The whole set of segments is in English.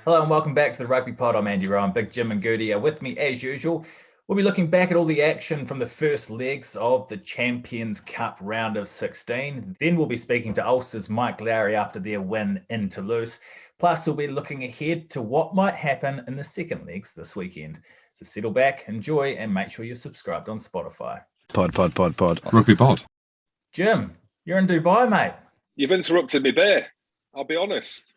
Hello and welcome back to the Rugby Pod. I'm Andy Rowan. Big Jim and Goody are with me as usual. We'll be looking back at all the action from the first legs of the Champions Cup round of 16. Then we'll be speaking to Ulster's Miiike Lowry after their win in Toulouse. Plus, we'll be looking ahead to what might happen in the second legs this weekend. So settle back, enjoy, and make sure you're subscribed on Spotify. Pod. Rugby Pod. Jim, you're in Dubai, mate. You've interrupted me there. I'll be honest.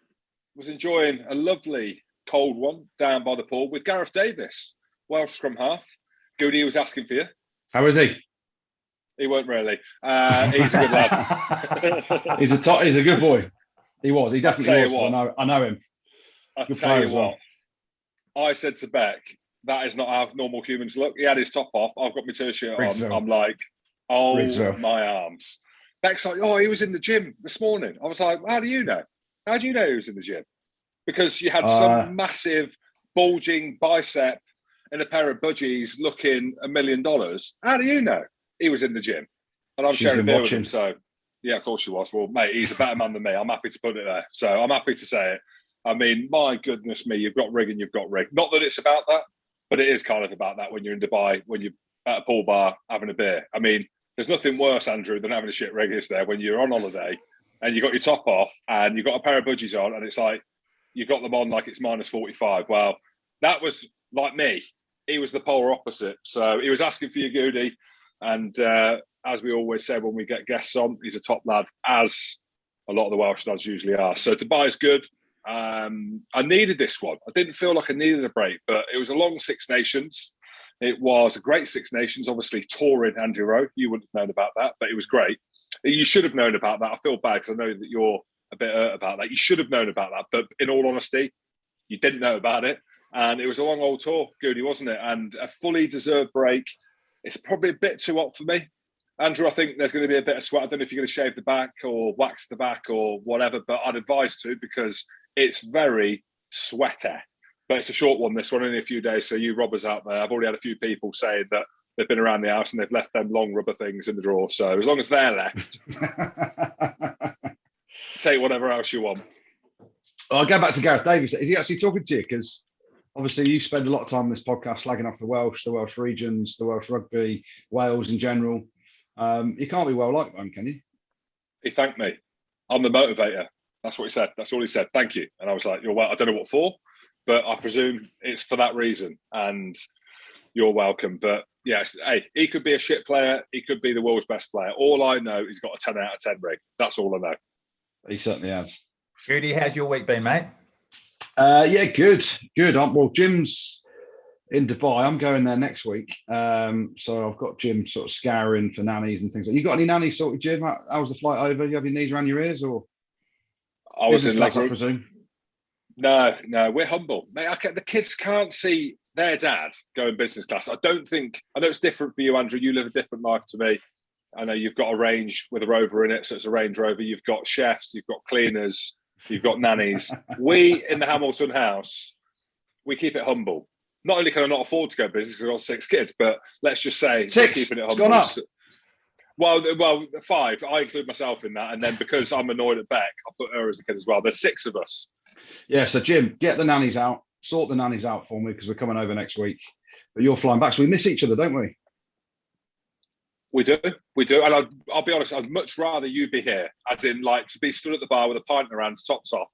Was enjoying a lovely cold one down by the pool with Gareth Davis, Welsh scrum half. Goody was asking for you. How is he? He won't really. He's a good lad. He's a good boy. He was. He definitely was. I know him. I'll tell you what. I said to Beck, that is not how normal humans look. He had his top off. I've got my t-shirt on. I'm like, oh, my arms. Beck's like, oh, he was in the gym this morning. I was like, how do you know? How do you know he was in the gym? Because you had some massive bulging bicep and a pair of budgies looking $1 million. How do you know he was in the gym? And I'm sharing a beer with him. So, yeah, of course she was. Well, mate, he's a better man than me. I'm happy to put it there. So I'm happy to say it. I mean, my goodness me, you've got rig and you've got rig. Not that it's about that, but it is kind of about that when you're in Dubai, when you're at a pool bar having a beer. I mean, there's nothing worse, Andrew, than having a shit rig, is there, when you're on holiday and you got your top off and you've got a pair of budgies on and it's like, you got them on like it's minus 45. Well, that was like me. He was the polar opposite. So he was asking for your Goody. And as we always say when we get guests on, he's a top lad, as a lot of the Welsh lads usually are. So Dubai's good. I needed this one. I didn't feel like I needed a break, but it was a long Six Nations. It was a great Six Nations, obviously touring Andy Rowe. You wouldn't have known about that, but it was great. You should have known about that. I feel bad because I know that you're a bit hurt about that. You should have known about that, but in all honesty, you didn't know about it. And it was a long old tour, Goody, wasn't it? And a fully deserved break. It's probably a bit too hot for me. Andrew, I think there's going to be a bit of sweat. I don't know if you're going to shave the back or wax the back or whatever, but I'd advise to because it's very sweaty. But it's a short one, this one, only a few days. So you robbers out there, I've already had a few people saying that they've been around the house and they've left them long rubber things in the drawer. So as long as they're left, take whatever else you want. I'll go back to Gareth Davis. Is he actually talking to you? Because obviously you spend a lot of time on this podcast slagging off the Welsh regions, the Welsh rugby, Wales in general. You can't be well liked by him, can you? He thanked me. I'm the motivator. That's what he said. That's all he said. Thank you. And I was like, you're well. I don't know what for, but I presume it's for that reason. And you're welcome. But yes, hey, he could be a shit player. He could be the world's best player. All I know, he's got a 10 out of 10 rig. That's all I know. He certainly has. Goody, how's your week been, mate? Yeah, good. Well, Jim's in Dubai. I'm going there next week. So I've got Jim sort of scouring for nannies and things. You got any nannies sorted, Jim? How was the flight over? You have your knees around your ears, or? I was in leg I presume. No, we're humble. Mate, the kids can't see their dad going business class. I know it's different for you, Andrew. You live a different life to me. I know you've got a Range with a Rover in it, so it's a Range Rover. You've got chefs, you've got cleaners, you've got nannies. We, in the Hamilton house, we keep it humble. Not only can I not afford to go business because I've got 6 kids, but let's just say we're keeping it humble. It's gone up. Well, 5. I include myself in that. And then because I'm annoyed at Beck, I put her as a kid as well. There's 6 of us. Yeah, so Jim, get the nannies out. Sort the nannies out for me because we're coming over next week. But you're flying back. So we miss each other, don't we? We do. And I'll be honest, I'd much rather you be here, as in like to be stood at the bar with a pint in your hands, tops off.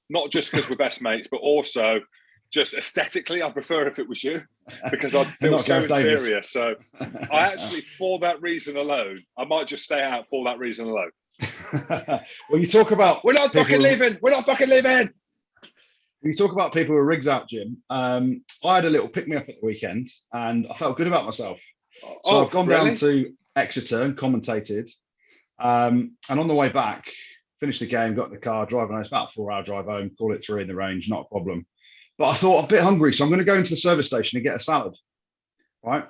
Not just because we're best mates, but also just aesthetically, I prefer if it was you because I'd feel so inferior. So I actually, for that reason alone, I might just stay out for that reason alone. Well, you talk about we're not fucking leaving. You talk about people with rigs out, Jim. I had a little pick me up at the weekend, and I felt good about myself. So I've gone down to Exeter and commentated, and on the way back, finished the game, got in the car, driving home. It's about a 4-hour drive home. Call it 3 in the range, not a problem. But I thought I'm a bit hungry, so I'm going to go into the service station and get a salad, right?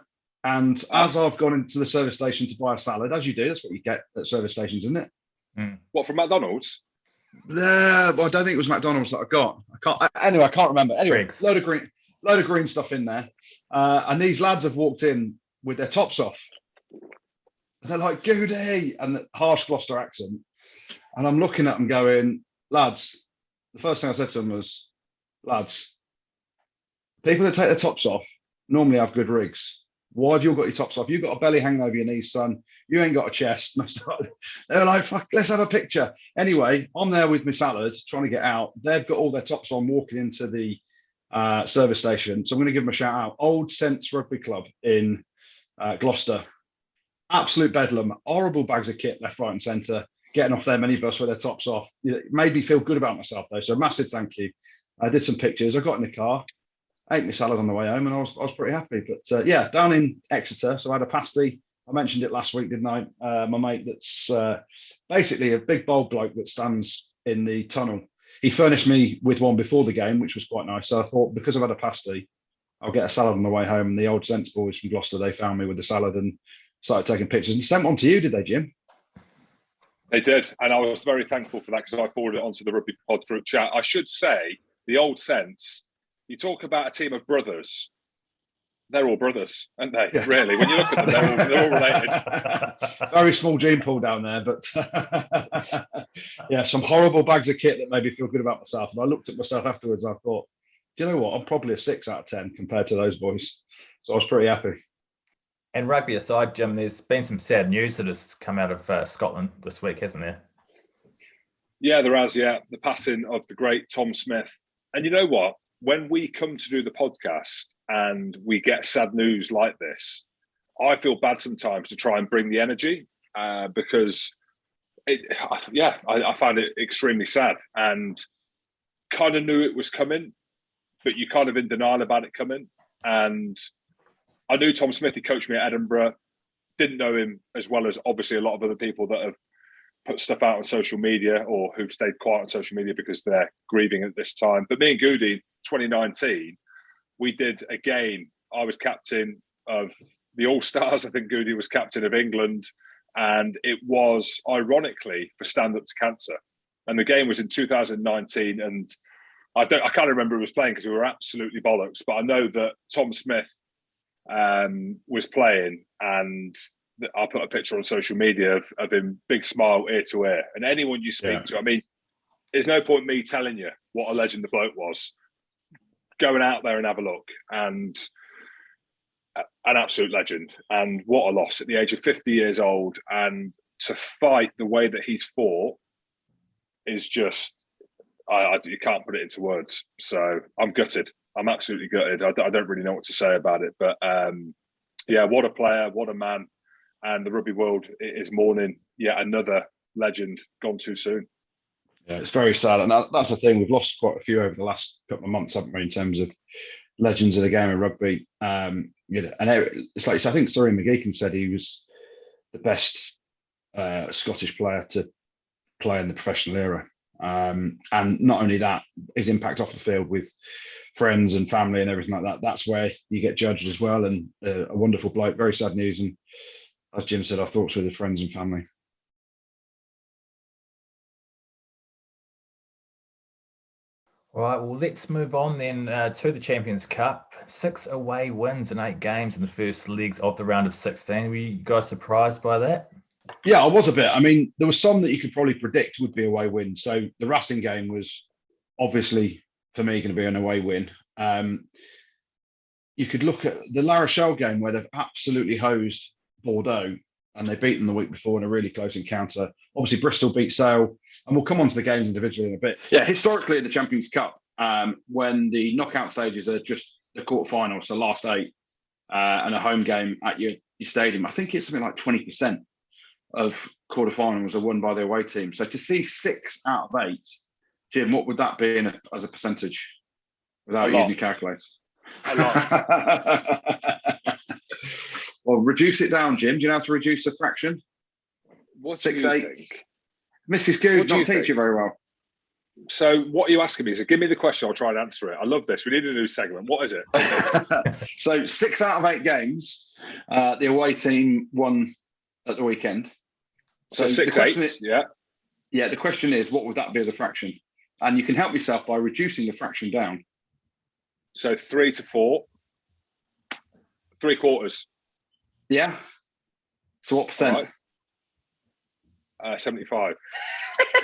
And as I've gone into the service station to buy a salad, as you do, that's what you get at service stations, isn't it? What, from McDonald's? I don't think it was McDonald's that I got. I can't remember. Anyway, Briggs. load of green stuff in there, and these lads have walked in with their tops off. they're like, Goody, and the harsh Gloucester accent. And I'm looking at them going, lads, the first thing I said to them was, lads, people that take their tops off normally have good rigs. Why have you all got your tops off? You've got a belly hanging over your knees, son. You ain't got a chest. They were like, fuck, let's have a picture. Anyway, I'm there with my salad trying to get out. They've got all their tops on walking into the service station. So I'm going to give them a shout out. Old Sense Rugby Club in Gloucester. Absolute bedlam. Horrible bags of kit left, right and centre. Getting off their minibus with their tops off. It made me feel good about myself, though. So massive thank you. I did some pictures. I got in the car. Ate my salad on the way home, and I was pretty happy. But yeah, down in Exeter, so I had a pasty. I mentioned it last week, didn't I? My mate, that's basically a big bold bloke that stands in the tunnel. He furnished me with one before the game, which was quite nice. So I thought, because I've had a pasty, I'll get a salad on the way home. And the Old Sense boys from Gloucester, they found me with the salad and started taking pictures and sent one to you, did they, Jim? They did, and I was very thankful for that because I forwarded it onto the Rugby Pod group chat. I should say, the Old Sense. You talk about a team of brothers. They're all brothers, aren't they? Yeah. Really, when you look at them, they're all related. Very small gene pool down there, but yeah, some horrible bags of kit that made me feel good about myself. And I looked at myself afterwards and I thought, do you know what? I'm probably a 6 out of 10 compared to those boys. So I was pretty happy. And rugby aside, Jim, there's been some sad news that has come out of Scotland this week, hasn't there? Yeah, there has, yeah. The passing of the great Tom Smith. And you know what? When we come to do the podcast and we get sad news like this, I feel bad sometimes to try and bring the energy because, I found it extremely sad and kind of knew it was coming, but you're kind of in denial about it coming. And I knew Tom Smith, he coached me at Edinburgh, didn't know him as well as obviously a lot of other people that have put stuff out on social media or who've stayed quiet on social media because they're grieving at this time. But me and Goody, 2019, we did a game. I was captain of the All-Stars. I think Goody was captain of England. And it was, ironically, for Stand Up to Cancer. And the game was in 2019. And I can't remember who was playing because we were absolutely bollocks. But I know that Tom Smith was playing, and I put a picture on social media of him, big smile, ear to ear. And anyone you speak to, I mean, there's no point me telling you what a legend the bloke was. Going out there and have a look, and an absolute legend. And what a loss at the age of 50 years old. And to fight the way that he's fought is just, you can't put it into words. So I'm gutted. I'm absolutely gutted. I don't really know what to say about it. But yeah, what a player, what a man. And the rugby world is mourning yet another legend gone too soon. Yeah, it's very sad. And that's the thing. We've lost quite a few over the last couple of months, haven't we, in terms of legends of the game of rugby. And it's like, I think Sorry Miiique said he was the best Scottish player to play in the professional era. And not only that, his impact off the field with friends and family and everything like that, that's where you get judged as well. And a wonderful bloke. Very sad news. And as Jim said, our thoughts with his friends and family. All right, well, let's move on then to the Champions Cup. 6 away wins in 8 games in the first legs of the round of 16. Were you guys surprised by that? Yeah, I was a bit. I mean, there were some that you could probably predict would be away wins. So the Racing game was obviously, for me, going to be an away win. You could look at the La Rochelle game where they've absolutely hosed Bordeaux and they beat them the week before in a really close encounter. Obviously, Bristol beat Sale, and we'll come on to the games individually in a bit. Yeah, historically in the Champions Cup, when the knockout stages are just the quarterfinals, so last 8, and a home game at your stadium, I think it's something like 20% of quarterfinals are won by the away team. So to see 6 out of 8, Jim, what would that be as a percentage without using your calculator? A lot. Well, reduce it down, Jim. Do you know how to reduce a fraction? What 6, do you 8. think? Mrs. Good not teach you very well. So what are you asking me? So give me the question. I'll try and answer it. I love this. We need a new segment. What is it? So 6 out of 8 games, the away team won at the weekend. So 6, 8, yeah. Yeah, the question is, what would that be as a fraction? And you can help yourself by reducing the fraction down. So 3 to 4. 3/4. Yeah. So what percent? Right. 75.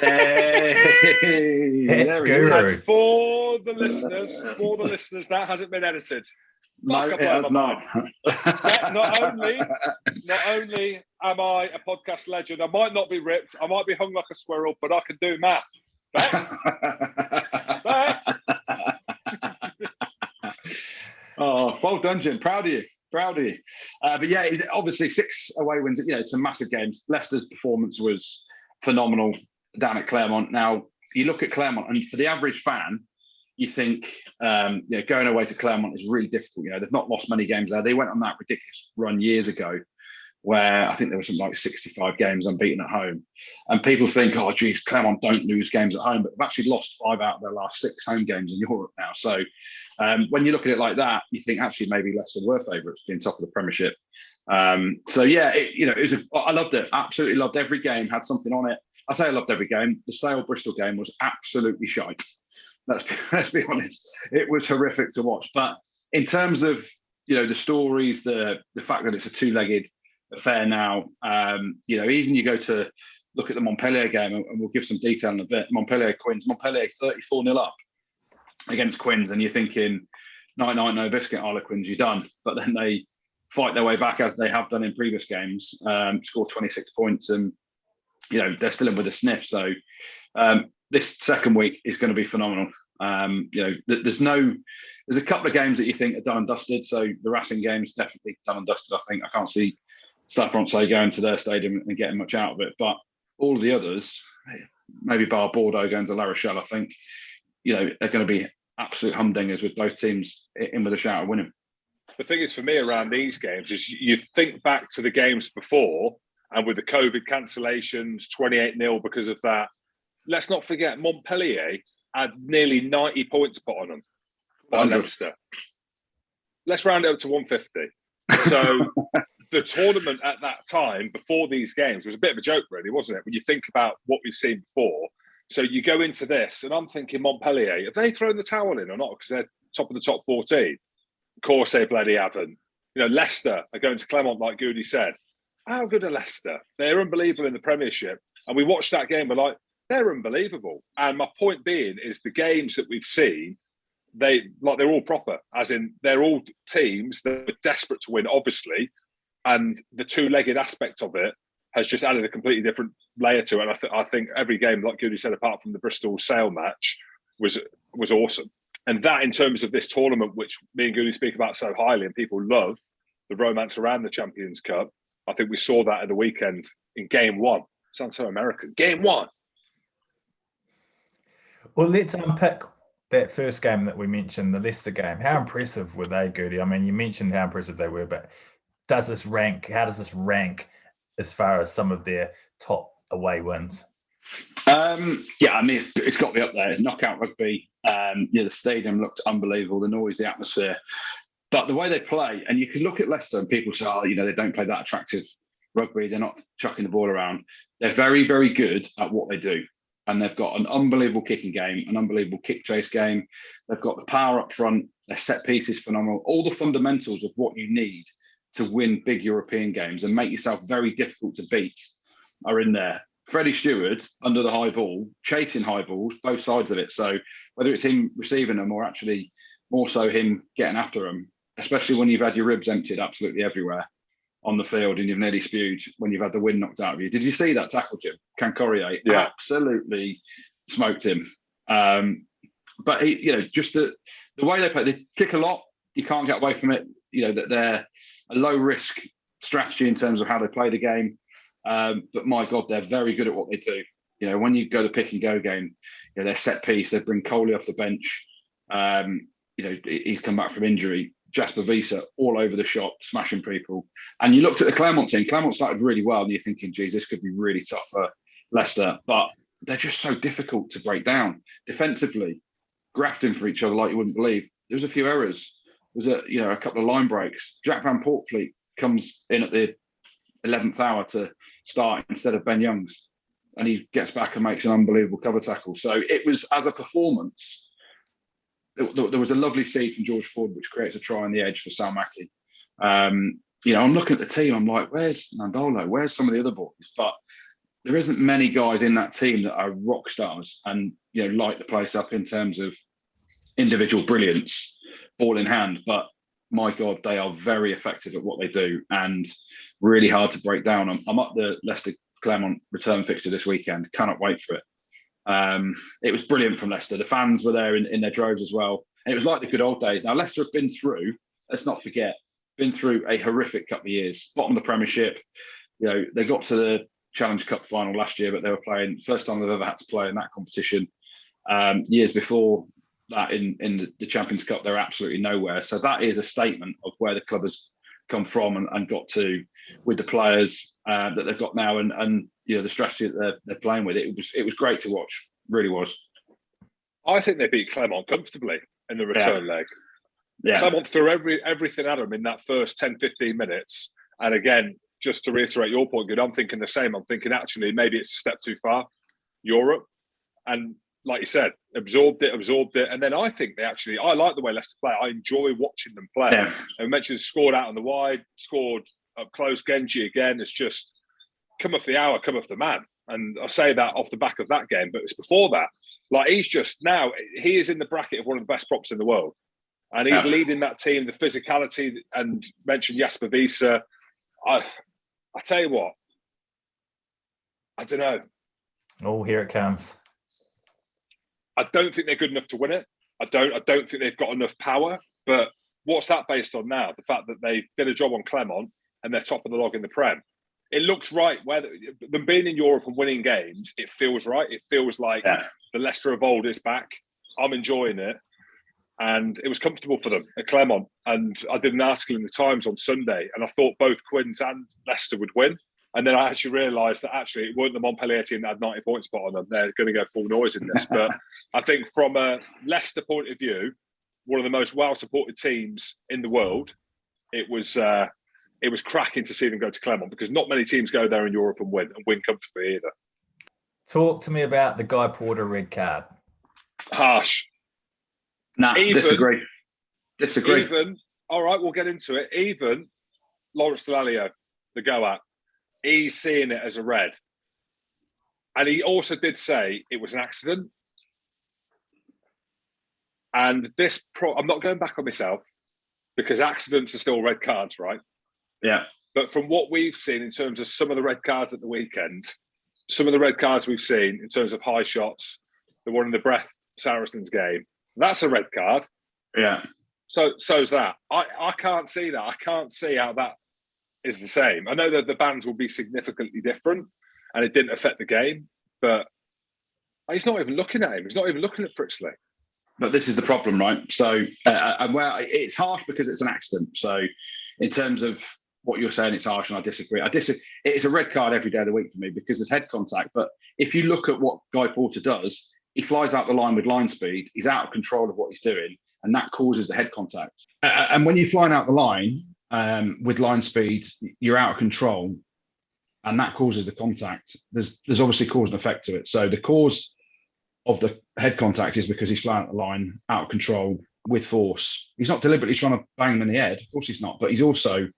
That's guru. For the listeners, that hasn't been edited. No, it has not. Not only am I a podcast legend, I might not be ripped, I might be hung like a squirrel, but I can do math. Oh, well done, Jim. Proud of you. But yeah, obviously 6 away wins. It's a massive game. Leicester's performance was phenomenal down at Clermont. Now, you look at Clermont, and for the average fan, you think going away to Clermont is really difficult. They've not lost many games there. They went on that ridiculous run years ago where I think there was something like 65 games unbeaten at home. And people think, oh, geez, Clermont don't lose games at home, but they've actually lost 5 out of their last 6 home games in Europe now. So when you look at it like that, you think actually maybe Leicester were favourites being top of the Premiership. So yeah, I loved it. Absolutely loved every game, had something on it. I say I loved every game. The Sale Bristol game was absolutely shite. Let's be honest. It was horrific to watch. But in terms of, the stories, the fact that it's a 2-legged affair now, even you go to look at the Montpellier game, and we'll give some detail in a bit. Montpellier 34-0 up against Quins, and you're thinking, night, no biscuit, Isla Quins, you're done. But then they fight their way back, as they have done in previous games, score 26 points, and they're still in with a sniff. So this second week is going to be phenomenal. There's a couple of games that you think are done and dusted. So the Racing game's definitely done and dusted. I think I can't see Stade Francais going to their stadium and getting much out of it. But all of the others, maybe bar Bordeaux going to La Rochelle, I think, they're going to be absolute humdingers with both teams in with a shout of winning. The thing is, for me, around these games is you think back to the games before, and with the COVID cancellations, 28-0 because of that. Let's not forget Montpellier had nearly 90 points put on them by Leinster. Let's round it up to 150. So the tournament at that time, before these games, was a bit of a joke, really, wasn't it? When you think about what we've seen before. So you go into this, and I'm thinking Montpellier, have they thrown the towel in or not? Because they're top of the top 14. Of course they bloody haven't. Leicester are going to Clermont, like Goody said. How good are Leicester? They're unbelievable in the Premiership. And we watched that game, we're like, they're unbelievable. And my point being is the games that we've seen, they're all proper, as in they're all teams that are desperate to win, obviously. And the 2-legged aspect of it has just added a completely different layer to it. And I think every game, like Goody said, apart from the Bristol Sale match, was awesome. And that, in terms of this tournament, which me and Goody speak about so highly, and people love the romance around the Champions Cup, I think we saw that at the weekend in Game 1. Sounds so American. Game 1. Well, let's unpick that first game that we mentioned, the Leicester game. How impressive were they, Goody? I mean, you mentioned how impressive they were, but how does this rank as far as some of their top away wins? It's got to be up there. Knockout rugby. The stadium looked unbelievable. The noise, the atmosphere. But the way they play, and you can look at Leicester and people say, they don't play that attractive rugby. They're not chucking the ball around. They're very, very good at what they do. And they've got an unbelievable kicking game, an unbelievable kick chase game. They've got the power up front. Their set piece is phenomenal. All the fundamentals of what you need to win big European games and make yourself very difficult to beat are in there. Freddie Stewart under the high ball, chasing high balls, both sides of it. So whether it's him receiving them or actually more so him getting after them, especially when you've had your ribs emptied absolutely everywhere on the field and you've nearly spewed when you've had the wind knocked out of you. Did you see that tackle, Jim? Cancorier absolutely smoked him. But he, just the way they play, they kick a lot. You can't get away from it. That they're a low risk strategy in terms of how they play the game. But my God, they're very good at what they do. When you go the pick and go game, their set piece, they bring Coley off the bench. He's come back from injury. Jasper Visa all over the shop, smashing people. And you looked at the Clermont team. Clermont started really well, and you're thinking, geez, this could be really tough for Leicester. But they're just so difficult to break down defensively, grafting for each other like you wouldn't believe. There's a few errors. There's a couple of line breaks. Jack Van Portfleet comes in at the 11th hour to start instead of Ben Youngs, and he gets back and makes an unbelievable cover tackle. So it was, as a performance, there was a lovely seed from George Ford, which creates a try on the edge for Miiikke. I'm looking at the team. I'm like, where's Nandolo? Where's some of the other boys? But there isn't many guys in that team that are rock stars and light the place up in terms of individual brilliance, ball in hand. But my God, they are very effective at what they do and really hard to break down. I'm up the Leicester Clermont return fixture this weekend. Cannot wait for it. It was brilliant from Leicester. The fans were there in their droves as well. And it was like the good old days. Now, Leicester have been through, let's not forget, been through a horrific couple of years. Bottom of the Premiership. They got to the Challenge Cup final last year, but they were playing, first time they've ever had to play in that competition. Years before that in the Champions Cup, they're absolutely nowhere. So that is a statement of where the club has come from and got to with the players that they've got now and the strategy that they're playing with. It was great to watch, really was. I think they beat Clermont comfortably in the return leg. Yeah. Clermont threw everything at them in that first 10, 15 minutes. And again, just to reiterate your point, good, I'm thinking the same. I'm thinking actually maybe it's a step too far, Europe. And like you said, absorbed it. And then I think I like the way Leicester play. I enjoy watching them play. Yeah. And we mentioned scored out on the wide, scored up close. Genji again, it's just come off the hour, come off the man. And I say that off the back of that game, but it's before that. Like he is in the bracket of one of the best props in the world. And he's leading that team, the physicality, and mentioned Jasper Wiese. I tell you what, I don't know. Oh, here it comes. I don't think they're good enough to win it. I don't think they've got enough power. But what's that based on now? The fact that they did a job on Clermont and they're top of the log in the Prem. It looks right. Where them being in Europe and winning games, it feels right. It feels like the Leicester of old is back. I'm enjoying it. And it was comfortable for them at Clermont. And I did an article in the Times on Sunday, and I thought both Quins and Leicester would win. And then I actually realised that actually it weren't the Montpellier team that had 90 points spot on them. They're going to go full noise in this. But I think from a Leicester point of view, one of the most well-supported teams in the world, it was cracking to see them go to Clermont because not many teams go there in Europe and win comfortably either. Talk to me about the Guy Porter red card. Harsh. Nah, disagree. Even, all right, we'll get into it. Even Lawrence Delalio, the go-at, he's seeing it as a red. And he also did say it was an accident. And I'm not going back on myself because accidents are still red cards, right? Yeah. But from what we've seen in terms of some of the red cards at the weekend, some of the red cards we've seen in terms of high shots, the one in the Breath Saracens game, that's a red card. Yeah. So's that. I can't see that. I can't see how that is the same. I know that the bans will be significantly different and it didn't affect the game, but he's not even looking at him. He's not even looking at Fritzley. But this is the problem, right? So, it's harsh because it's an accident. So, in terms of what you're saying, it's harsh, and I disagree. It's a red card every day of the week for me because there's head contact. But if you look at what Guy Porter does, he flies out the line with line speed. He's out of control of what he's doing, and that causes the head contact. And when you're flying out the line with line speed, you're out of control, and that causes the contact. There's obviously cause and effect to it. So the cause of the head contact is because he's flying out the line, out of control, with force. He's not deliberately trying to bang him in the head. Of course he's not, but he's also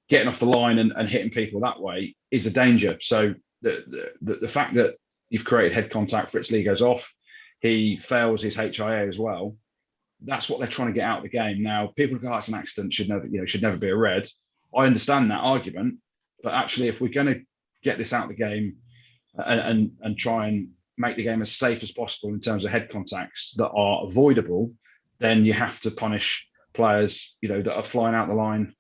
getting off the line and hitting people that way is a danger. So the fact that you've created head contact, Fritzley goes off, he fails his HIA as well. That's what they're trying to get out of the game. Now, people go, it's an accident, should never be a red. I understand that argument, but actually, if we're going to get this out of the game and try and make the game as safe as possible in terms of head contacts that are avoidable, then you have to punish players, that are flying out the line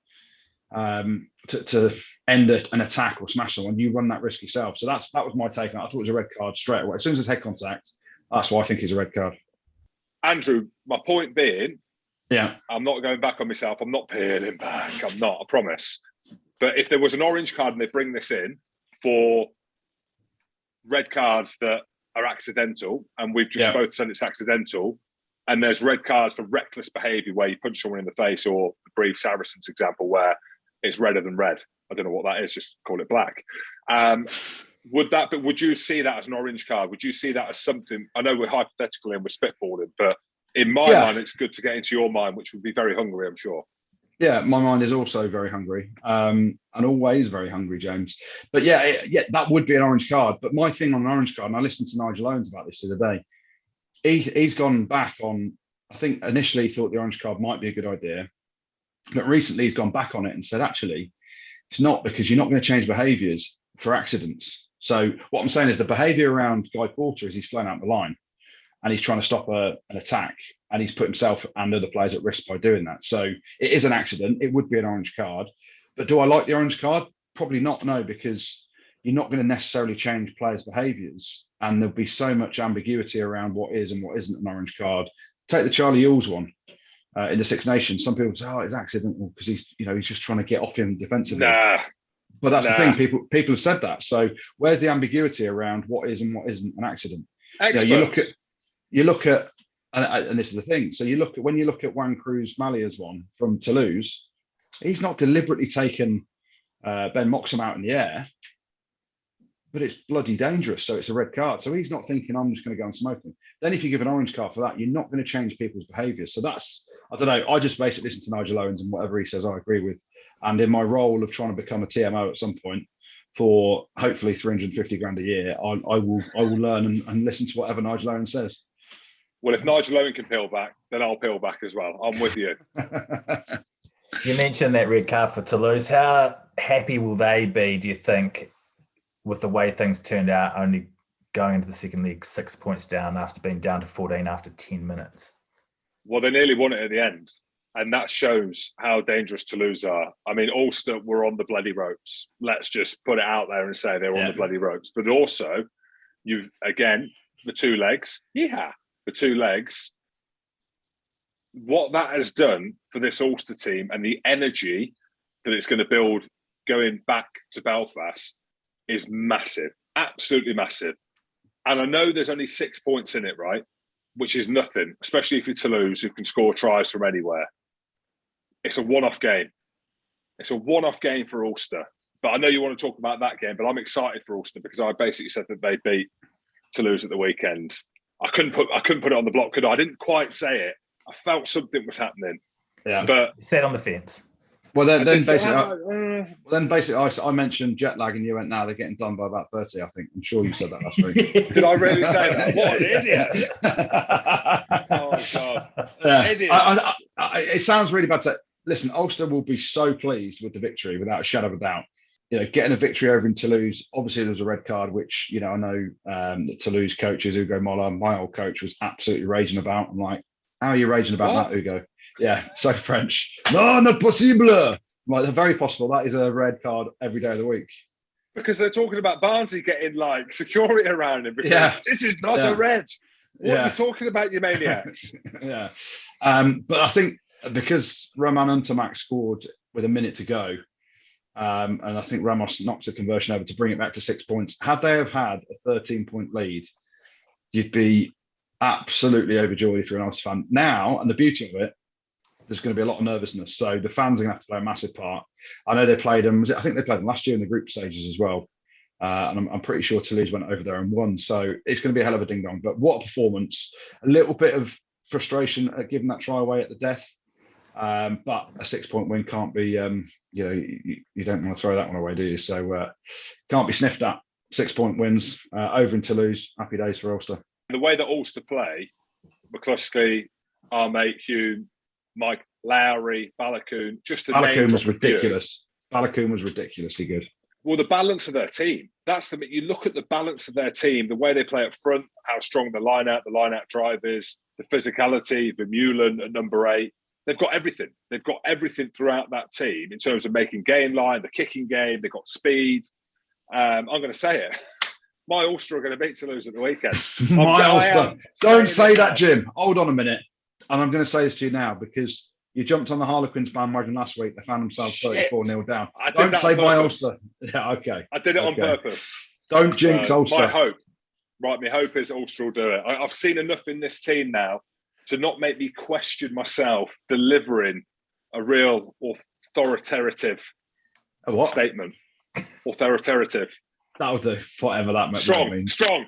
to end an attack or smash someone. You run that risk yourself. So that was my take on it. I thought it was a red card straight away. As soon as there's head contact, that's why I think it's a red card. Andrew, my point being, yeah, I'm not going back on myself. I'm not peeling back. I'm not, I promise. But if there was an orange card and they bring this in for red cards that are accidental, and we've just both said it's accidental, and there's red cards for reckless behaviour where you punch someone in the face, or the brief Saracens example where it's redder than red. I don't know what that is, just call it black. Would you see that as an orange card? Would you see that as something? I know we're hypothetical and we're spitballing, but in my mind, it's good to get into your mind, which would be very hungry, I'm sure. Yeah, my mind is also very hungry, and always very hungry, James. But yeah, that would be an orange card. But my thing on an orange card, and I listened to Nigel Owens about this the other day. He's gone back on. I think initially he thought the orange card might be a good idea, but recently he's gone back on it and said, actually, it's not, because you're not going to change behaviours for accidents. So what I'm saying is the behaviour around Guy Porter is he's flown out the line, and he's trying to stop an attack, and he's put himself and other players at risk by doing that. So it is an accident. It would be an orange card. But do I like the orange card? Probably not, no, because you're not going to necessarily change players' behaviours, and there'll be so much ambiguity around what is and what isn't an orange card. Take the Charlie Ewels one in the Six Nations. Some people say, oh, it's accidental because he's just trying to get off him defensively. But that's the thing. People have said that. So where's the ambiguity around what is and what isn't an accident? You look at, and this is the thing. So when you look at Juan Cruz Malia's one from Toulouse, he's not deliberately taken Ben Moxham out in the air, but it's bloody dangerous. So it's a red card. So he's not thinking, I'm just going to go and smoke him. Then if you give an orange card for that, you're not going to change people's behaviours. So that's, I don't know. I just basically listen to Nigel Owens, and whatever he says, I agree with. And in my role of trying to become a TMO at some point for hopefully 350 grand a year, I will learn and listen to whatever Nigel Owens says. Well, if Nigel Owen can peel back, then I'll peel back as well. I'm with you. You mentioned that red card for Toulouse. How happy will they be, do you think, with the way things turned out, only going into the second leg 6 points down after being down to 14 after 10 minutes? Well, they nearly won it at the end. And that shows how dangerous Toulouse are. I mean, Ulster were on the bloody ropes. Let's just put it out there and say they were on the bloody ropes. But also, the two legs. The two legs. What that has done for this Ulster team and the energy that it's going to build going back to Belfast is massive. Absolutely massive. And I know there's only 6 points in it, right? Which is nothing, especially if you're Toulouse, who can score tries from anywhere. It's a one-off game. It's a one-off game for Ulster. But I know you want to talk about that game, but I'm excited for Ulster because I basically said that they beat Toulouse at the weekend. I couldn't put it on the block, could I? I didn't quite say it. I felt something was happening. Yeah. But you sat on the fence. Well, then basically, I mentioned jet lag, and you went, "Now they're getting done by about 30." I think. I'm sure you said that last week. Did I really say that? What an idiot! Oh God, idiot! It sounds really bad to listen. Ulster will be so pleased with the victory, without a shadow of a doubt. Getting a victory over in Toulouse. Obviously, there was a red card, which I know the Toulouse coach is Hugo Moller. My old coach was absolutely raging about. I'm like, how are you raging about that, Hugo? Yeah, so French. No, not possible. Like, very possible. That is a red card every day of the week. Because they're talking about Barnsley getting like security around him. Because this is not a red. What are you talking about, you maniacs? Yeah. But I think because Roman Untermax scored with a minute to go, and I think Ramos knocks the conversion over to bring it back to 6 points. Had they have had a 13-point lead, you'd be absolutely overjoyed if you're an Ulster fan. Now, and the beauty of it, there's going to be a lot of nervousness. So the fans are going to have to play a massive part. I know they played them. I think they played them last year in the group stages as well. And I'm pretty sure Toulouse went over there and won. So it's going to be a hell of a ding-dong. But what a performance. A little bit of frustration at giving that try away at the death. But a 6 point win can't be, you don't want to throw that one away, do you? So can't be sniffed at. 6 point wins over in Toulouse. Happy days for Ulster. The way that Ulster play, McCluskey, our mate Hugh, Mike Lowry, Balakoon, Balakoon was ridiculous. Balakoon was ridiculously good. Well, the balance of their team. You look at the balance of their team, the way they play up front, how strong the line-out drive is, the physicality, Vermeulen at number 8. They've got everything. They've got everything throughout that team in terms of making game line, the kicking game. They've got speed. I'm going to say it. My Ulster are going to beat Toulouse at the weekend. My Ulster. Don't say that, Jim. Hold on a minute. And I'm going to say this to you now because you jumped on the Harlequins bandwagon last week. They found themselves 34-0 down. Don't say my Ulster. Yeah, okay. I did it on purpose. Don't jinx Ulster. My hope is Ulster will do it. I've seen enough in this team now to not make me question myself delivering a real authoritative statement. Authoritative. That'll do. Whatever that means. Strong.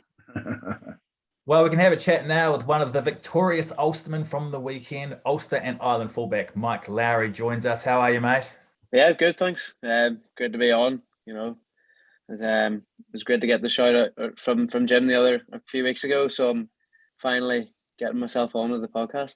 Well, we can have a chat now with one of the victorious Ulstermen from the weekend. Ulster and Ireland fullback Miiike Lowry joins us. How are you, mate? Yeah, good, thanks. Good to be on. It was great to get the shout out from Jim a few weeks ago. So I'm finally getting myself on with the podcast.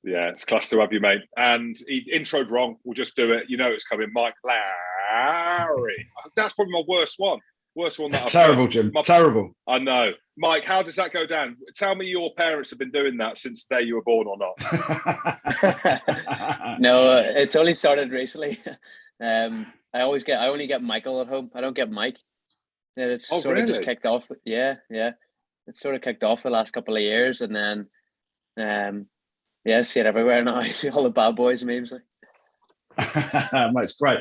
Yeah, it's class to have you, mate. And he introed wrong. We'll just do it. You know it's coming. Miiike Lowry. That's probably my worst one. Worst one that I've terrible, Jim. Terrible. I know. Mike, how does that go down? Tell me your parents have been doing that since the day you were born or not. No, it's only started recently. I only get Michael at home. I don't get Mike. Yeah, it's sort of just kicked off. Yeah. It's sort of kicked off the last couple of years, and then see it everywhere now. I see all the bad boys memes. It's great.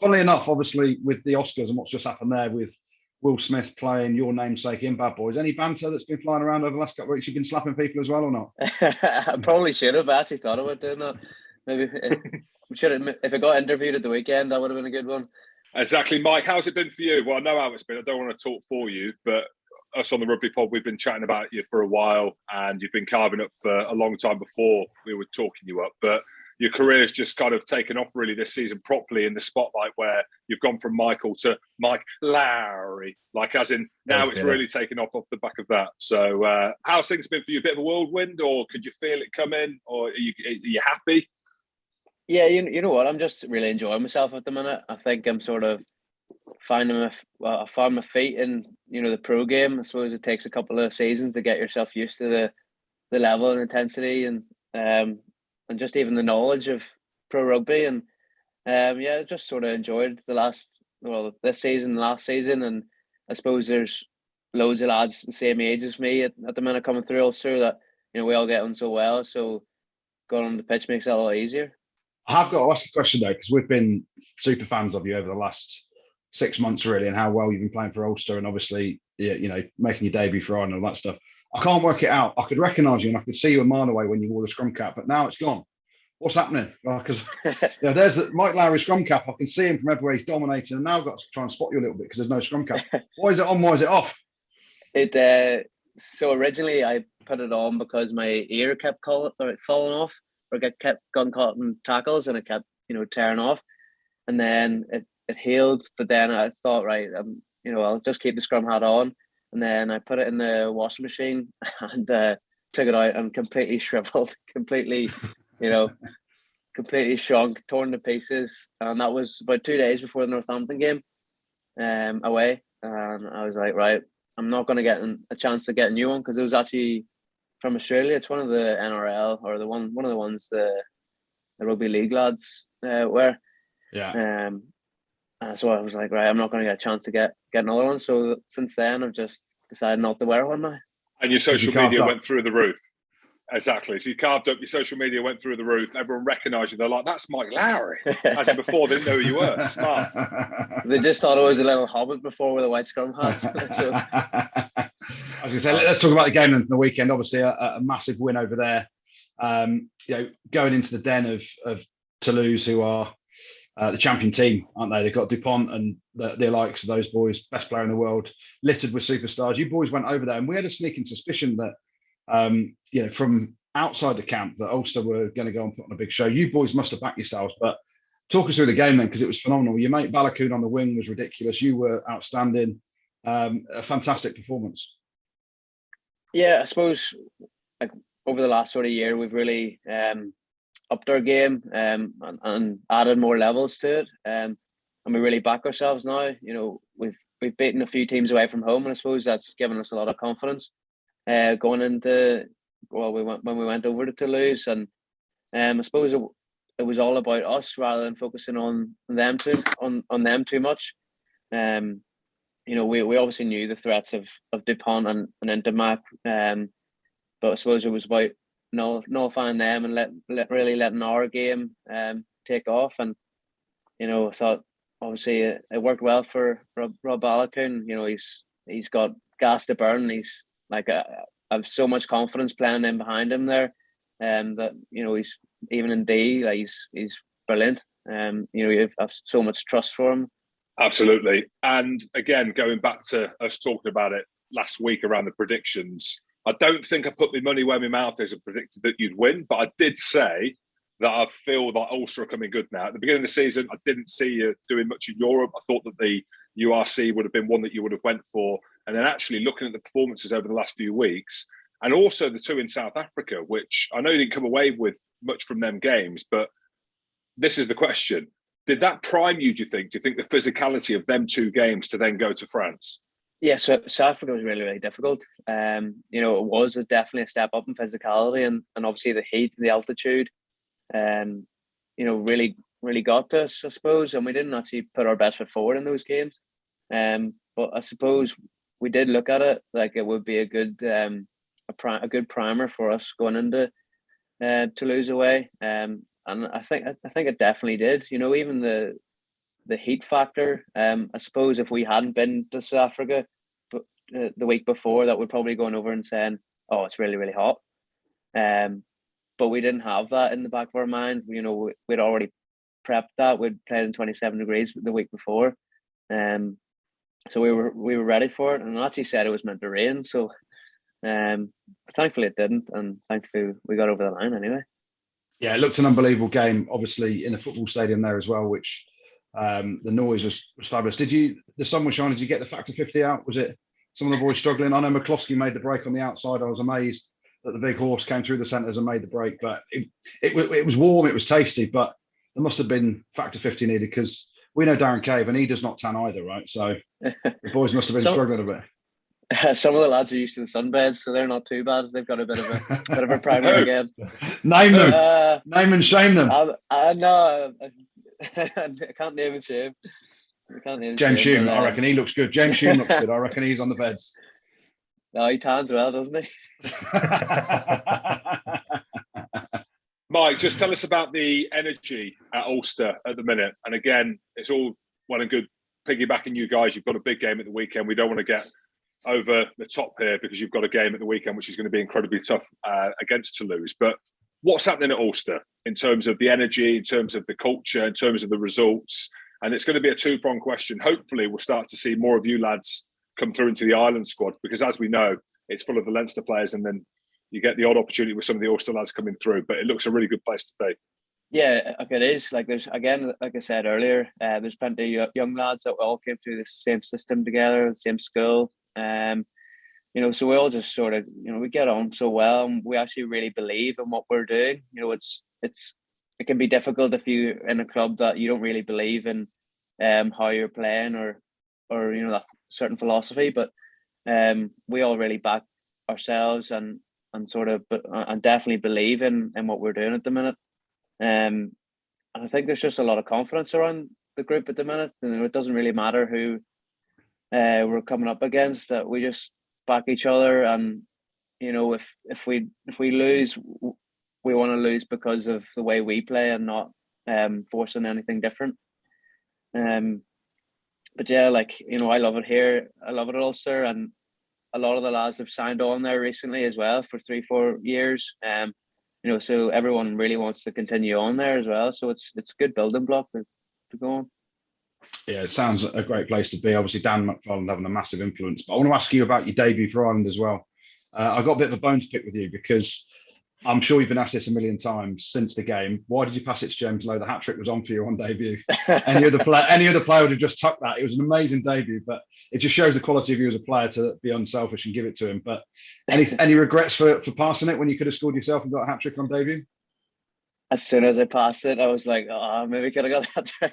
Funnily enough, obviously with the Oscars and what's just happened there with Will Smith playing your namesake in Bad Boys, any banter that's been flying around over the last couple of weeks? You've been slapping people as well or not? I probably should have. I actually thought about doing that. Maybe should have. If I got interviewed at the weekend, that would have been a good one. Exactly, Mike. How's it been for you? Well, I know how it's been. I don't want to talk for you, but us on the Rugby Pod, we've been chatting about you for a while, and you've been carving up for a long time before we were talking you up. But your career's just kind of taken off really this season properly in the spotlight, where you've gone from Michael to Miiike Lowry, like as in now it's really taken off the back of that. So how's things been for you? A bit of a whirlwind, or could you feel it coming, or are you happy? Yeah, you know what? I'm just really enjoying myself at the minute. I think I'm sort of I found my feet in, the pro game. I suppose it takes a couple of seasons to get yourself used to the level and intensity and just even the knowledge of pro rugby. And just sort of enjoyed this season, last season. And I suppose there's loads of lads the same age as me at the minute coming through Ulster that, we all get on so well. So going on the pitch makes it a lot easier. I have got to ask a question though, because we've been super fans of you over the last 6 months really, and how well you've been playing for Ulster, and obviously, making your debut for Ireland and all that stuff. I can't work it out. I could recognise you and I could see you a mile away when you wore the scrum cap, but now it's gone. What's happening? Because there's the Miiike Lowry scrum cap. I can see him from everywhere he's dominating, and now I've got to try and spot you a little bit because there's no scrum cap. Why is it on? Why is it off? So originally I put it on because my ear kept falling off, or kept gun caught in tackles, and it kept tearing off, and then it healed. But then I thought, right, I'll just keep the scrum hat on, and then I put it in the washing machine and took it out and completely shriveled, completely shrunk, torn to pieces. And that was about 2 days before the Northampton game away, and I was like, right, I'm not going to get a chance to get a new one, because it was actually from Australia. It's one of the NRL, or one of the ones the rugby league lads wear. Yeah. So I was like, right, I'm not going to get a chance to get another one. So since then, I've just decided not to wear one now. And your social media went through the roof. Exactly. So you carved up, your social media went through the roof. Everyone recognised you. They're like, that's Miiike Lowry. As in before, they didn't know who you were. Smart. They just thought I was a little hobbit before with a white scrum hat. So. I was going to say, let's talk about the game then from the weekend. Obviously, a massive win over there. Going into the den of Toulouse, who are the champion team, aren't they? They've got Dupont and the likes of those boys, best player in the world, littered with superstars. You boys went over there, and we had a sneaking suspicion that, from outside the camp, that Ulster were going to go and put on a big show. You boys must have backed yourselves, but talk us through the game then, because it was phenomenal. Your mate Balakoon on the wing was ridiculous. You were outstanding. A fantastic performance. Yeah, I suppose over the last sort of year, we've really upped our game and added more levels to it, and we really back ourselves now. We've beaten a few teams away from home, and I suppose that's given us a lot of confidence going into when we went over to Toulouse. And I suppose it was all about us rather than focusing on them too much. We obviously knew the threats of Dupont and Intimac, but I suppose it was about nullifying them and really letting our game take off. And I thought obviously it worked well for Rob Balakoon. He's got gas to burn. He's like I have so much confidence playing in behind him there, that he's even in D, like he's brilliant. You have so much trust for him. Absolutely. And again, going back to us talking about it, last week around the predictions. I don't think I put my money where my mouth is and predicted that you'd win, but I did say that I feel that Ulster are coming good now. At the beginning of the season, I didn't see you doing much in Europe. I thought that the URC would have been one that you would have went for. And then actually looking at the performances over the last few weeks, and also the two in South Africa, which I know you didn't come away with much from them games, but this is the question. Did that prime you, do you think? Do you think the physicality of them two games to then go to France? Yeah, so South Africa was really, really difficult. It was definitely a step up in physicality and obviously the heat and the altitude. Really, really got to us, I suppose, and we didn't actually put our best foot forward in those games. But I suppose we did look at it like it would be a good primer for us going into Toulouse away. And I think it definitely did. Even the heat factor. I suppose if we hadn't been to South Africa the week before, that would probably going over and saying, "Oh, it's really, really hot." But we didn't have that in the back of our mind. We'd already prepped that. We'd played in 27 degrees the week before. So we were ready for it. And I actually said it was meant to rain. So thankfully it didn't. And thankfully we got over the line anyway. Yeah, it looked an unbelievable game, obviously, in the football stadium there as well, which the noise was fabulous. The sun was shining. Did you get the factor 50 out? Was it some of the boys struggling? I know McCloskey made the break on the outside. I was amazed that the big horse came through the centres and made the break, but it was warm, it was tasty, but there must have been factor 50 needed because we know Darren Cave and he does not tan either, right? So the boys must have been struggling a bit. Some of the lads are used to the sunbeds, so they're not too bad. They've got a bit of a primer again. Name them. Name and shame them. No, I can't name and shame. James Hume, I reckon he looks good. James Hume looks good. I reckon he's on the beds. No, he tans well, doesn't he? Mike, just tell us about the energy at Ulster at the minute. And again, it's all well and good piggybacking you guys. You've got a big game at the weekend. We don't want to get over the top here because you've got a game at the weekend which is going to be incredibly tough against Toulouse. But what's happening at Ulster in terms of the energy, in terms of the culture, in terms of the results? And it's going to be a two-pronged question. Hopefully, we'll start to see more of you lads come through into the Ireland squad because, as we know, it's full of the Leinster players, and then you get the odd opportunity with some of the Ulster lads coming through. But it looks a really good place to be. Yeah, it is. Like there's again, like I said earlier, there's plenty of young lads that all came through the same system together, the same school. So we all just sort of, we get on so well, and we actually really believe in what we're doing. It can be difficult if you're in a club that you don't really believe in how you're playing or that certain philosophy, but we all really back ourselves and definitely believe in what we're doing at the minute. And I think there's just a lot of confidence around the group at the minute, and it doesn't really matter who we're coming up against. That we just back each other, and if we lose, we want to lose because of the way we play and not forcing anything different. But yeah, I love it here. I love it at Ulster, and a lot of the lads have signed on there recently as well for 3-4 years. So everyone really wants to continue on there as well. So it's a good building block to go on. Yeah, it sounds a great place to be. Obviously, Dan McFarland having a massive influence. But I want to ask you about your debut for Ireland as well. I've got a bit of a bone to pick with you because I'm sure you've been asked this a million times since the game. Why did you pass it to James Lowe? The hat trick was on for you on debut. Any other player would have just tucked that. It was an amazing debut, but it just shows the quality of you as a player to be unselfish and give it to him. But any regrets for passing it when you could have scored yourself and got a hat trick on debut? As soon as I passed it, I was like, "Oh, maybe could have got that trick."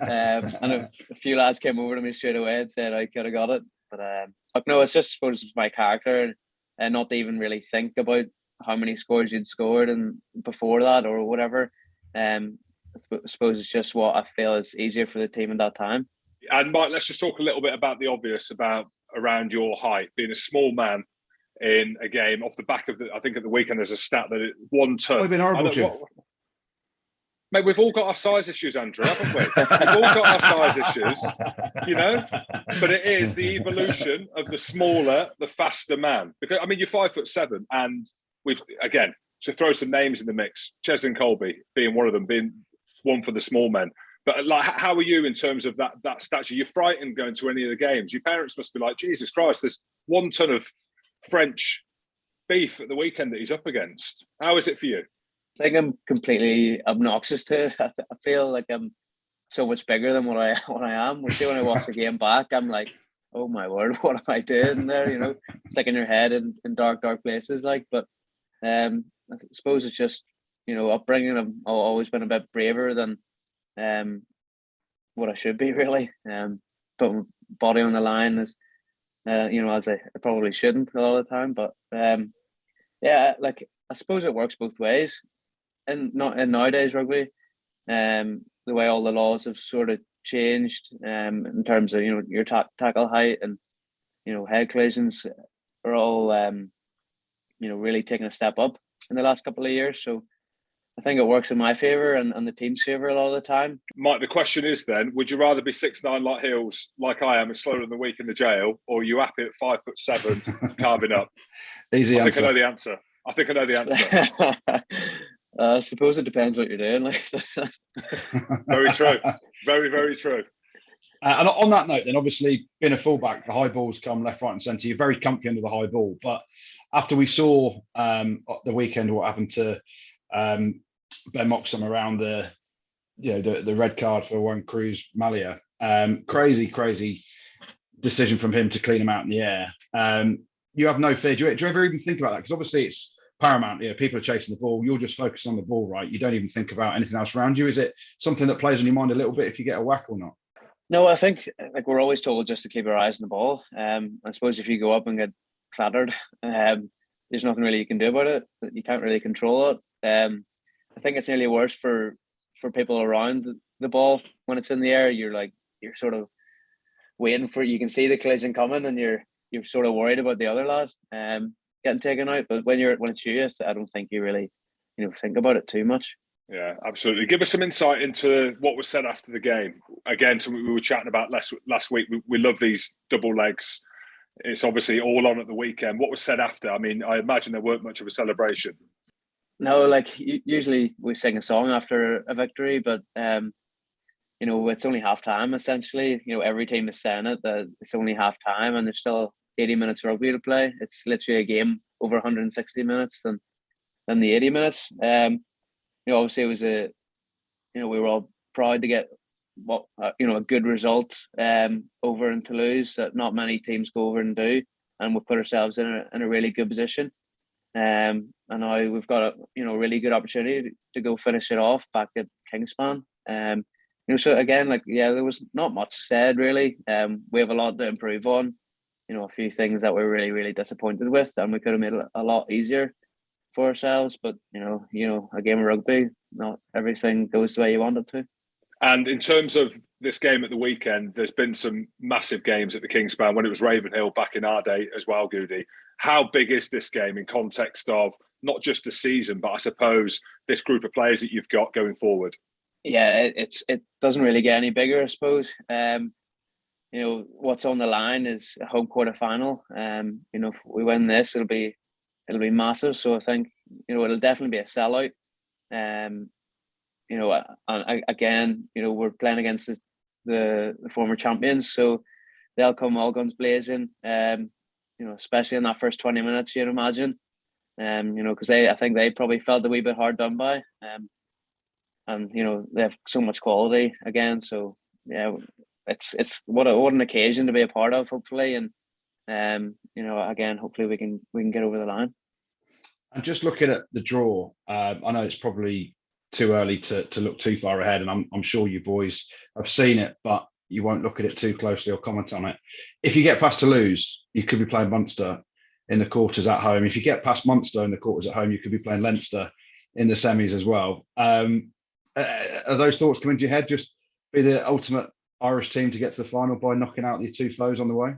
And a few lads came over to me straight away and said I could have got it. But no, it's just, I suppose, it's my character, and not to even really think about how many scores you'd scored and before that or whatever. I suppose it's just what I feel is easier for the team in that time. And Mike, let's just talk a little bit about the obvious around your height, being a small man in a game off the back of I think at the weekend there's a stat that it 1 ton. I've been horrible, Jim. Mate, we've all got our size issues, Andrew, haven't we? We've all got our size issues, But it is the evolution of the smaller, the faster man. Because you're 5'7", and we've again to throw some names in the mix. Cheslin Colby being one of them, being one for the small men. But like, how are you in terms of that stature? You're frightened going to any of the games. Your parents must be like, Jesus Christ, there's 1 ton of French beef at the weekend that he's up against. How is it for you? I think I'm completely obnoxious to it. I feel like I'm so much bigger than what I am. We see when I watch the game back, I'm like, oh my word, what am I doing there? You know, sticking your head in dark places. Like, but I suppose it's just, you know, upbringing. I've always been a bit braver than what I should be, really. Put my body on the line as you know, as I probably shouldn't a lot of the time. But yeah, like, I suppose it works both ways, and not in nowadays rugby. The way all the laws have sort of changed in terms of, you know, your tackle height and, you know, head collisions are all you know, really taking a step up in the last couple of years. So I think it works in my favour and the team's favour a lot of the time. Mike, the question is then, would you rather be 6'9" like Hills, like I am, and slower than the week in the jail, or are you happy at 5'7", carving up? Easy answer. I think I know the answer. I suppose it depends what you're doing. Like, very true. Very, very true. And on that note, then, obviously, being a fullback, the high balls come left, right, and centre. You're very comfy under the high ball. But after we saw the weekend what happened to Ben Moxham around the red card for one Cruz Malia, crazy decision from him to clean him out in the air. You have no fear. Do you ever even think about that? Because obviously it's paramount. You know, people are chasing the ball. You're just focused on the ball, right? You don't even think about anything else around you. Is it something that plays on your mind a little bit if you get a whack or not? No, I think, like, we're always told just to keep our eyes on the ball. I suppose if you go up and get clattered, there's nothing really you can do about it. You can't really control it. I think it's nearly worse for people around the ball when it's in the air. You're sort of waiting for, you can see the collision coming, and you're sort of worried about the other lad getting taken out. But when it's you, I don't think you really, you know, think about it too much. Yeah, absolutely. Give us some insight into what was said after the game. Again, something we were chatting about last week. We love these double legs. It's obviously all on at the weekend. What was said after? I mean, I imagine there weren't much of a celebration. No, like, usually we sing a song after a victory, but you know, it's only half time essentially. You know, every team is saying it, that it's only half time and there's still 80 minutes of rugby to play. It's literally a game over 160 minutes than the 80 minutes. You know, obviously it was we were all proud to get a good result over in Toulouse that not many teams go over and do, and we put ourselves in a really good position. And now we've got a really good opportunity to go finish it off back at Kingspan. So again, there was not much said really. We have a lot to improve on. You know, a few things that we're really, really disappointed with, and we could have made it a lot easier for ourselves. But you know, a game of rugby, not everything goes the way you want it to. And in terms of this game at the weekend, there's been some massive games at the Kingspan when it was Ravenhill back in our day as well, Goody. How big is this game in context of not just the season, but I suppose this group of players that you've got going forward? Yeah, it doesn't really get any bigger, I suppose. You know, what's on the line is a home quarter final. You know, if we win this, it'll be massive. So I think, you know, it'll definitely be a sellout. You know, and again, you know, we're playing against the former champions, so they'll come all guns blazing. You know, especially in that first 20 minutes, you'd imagine. You know, because I think they probably felt a wee bit hard done by. And you know, they have so much quality again. So yeah, it's what an occasion to be a part of, hopefully. And you know, again, hopefully we can get over the line. And just looking at the draw, I know it's probably too early to look too far ahead, and I'm sure you boys have seen it, but you won't look at it too closely or comment on it. If you get past Toulouse, you could be playing Munster in the quarters at home. If you get past Munster in the quarters at home, you could be playing Leinster in the semis as well. Are those thoughts coming to your head? Just be the ultimate Irish team to get to the final by knocking out your two foes on the way?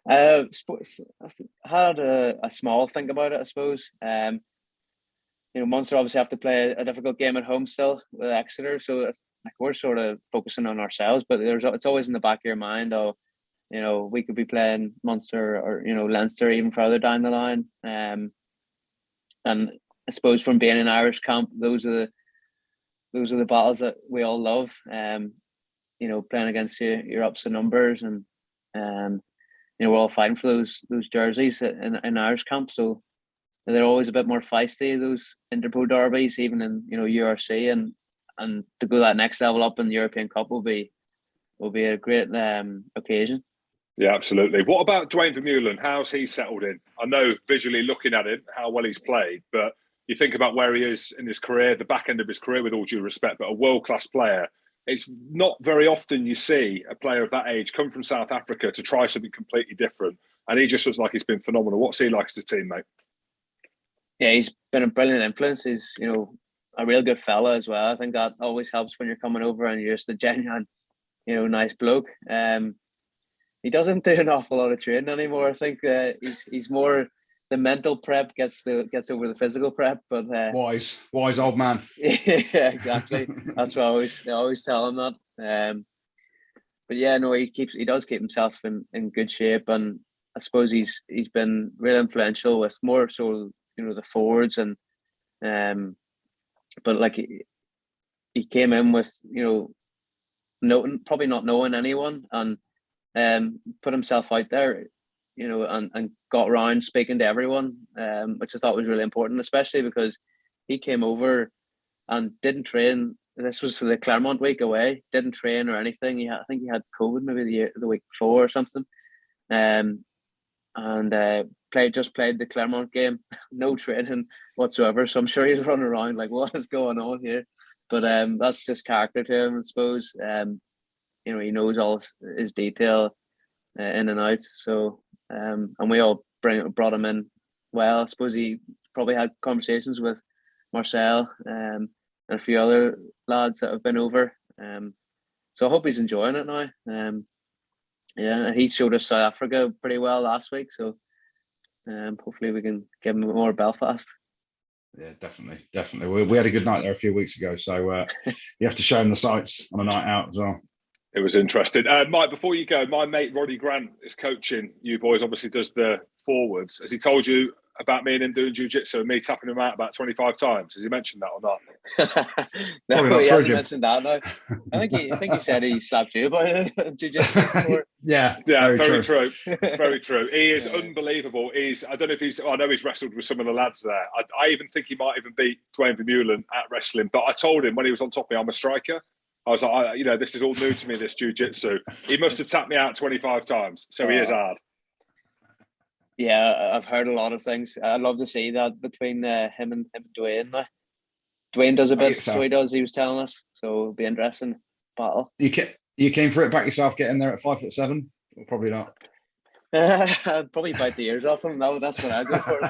I had a small think about it, I suppose. You know, Munster obviously have to play a difficult game at home still with Exeter, so we're sort of focusing on ourselves. But it's always in the back of your mind, you know, we could be playing Munster or, you know, Leinster even further down the line. And I suppose from being in Irish camp, those are those are the battles that we all love. You know, playing against your ups and numbers, and you know, we're all fighting for those jerseys in Irish camp. So they're always a bit more feisty, those Interpro derbies, even in, you know, URC, and to go that next level up in the European Cup will be a great occasion. Yeah, absolutely. What about Dwayne Vermeulen? How's he settled in? I know visually looking at him, how well he's played, but you think about where he is in his career, the back end of his career, with all due respect, but a world-class player. It's not very often you see a player of that age come from South Africa to try something completely different. And he just looks like he's been phenomenal. What's he like as a teammate? Yeah, he's been a brilliant influence. He's, you know, a real good fella as well. I think that always helps when you're coming over and you're just a genuine, you know, nice bloke. He doesn't do an awful lot of training anymore. I think he's more, the mental prep gets over the physical prep. But wise old man. Yeah, exactly. That's what I always tell him that. But yeah, no, he does keep himself in good shape, and I suppose he's been real influential with more so, you know, the forwards, and but like he came in with, you know, probably not knowing anyone, and put himself out there, you know, and got around speaking to everyone, which I thought was really important, especially because he came over and didn't train. This was for the Clermont week away. Didn't train or anything. I think he had COVID maybe the week before or something, and played the Clermont game. No training whatsoever. So I'm sure he's running around like, what is going on here? But that's just character to him, I suppose. You know, he knows all his detail in and out. So and we all brought him in well. I suppose he probably had conversations with Marcel and a few other lads that have been over. So I hope he's enjoying it now. Yeah, he showed us South Africa pretty well last week. So hopefully we can give him more Belfast. Yeah, definitely. We had a good night there a few weeks ago. So you have to show him the sights on a night out as well. It was interesting. Mike, before you go, my mate Roddy Grant is coaching you boys, obviously does the forwards. Has he told you about me and him doing jiu-jitsu and me tapping him out about 25 times? Has he mentioned that or not? No, he hasn't mentioned that, no. I think he said he slapped you about jiu-jitsu before. Yeah, very true. Very true. He is unbelievable. I don't know if I know he's wrestled with some of the lads there. I even think he might even beat Dwayne Vermeulen at wrestling, but I told him when he was on top of me, I'm a striker. I was like, you know, this is all new to me, this jiu-jitsu. He must have tapped me out 25 times, so he is hard. Yeah, I've heard a lot of things. I'd love to see that between him and Dwayne. Dwayne does a bit, so he does. He was telling us, so it'll be interesting battle. You came for it back yourself, getting there at 5'7"? Or probably not. I'd probably bite the ears off him. No, that's what I'd go for.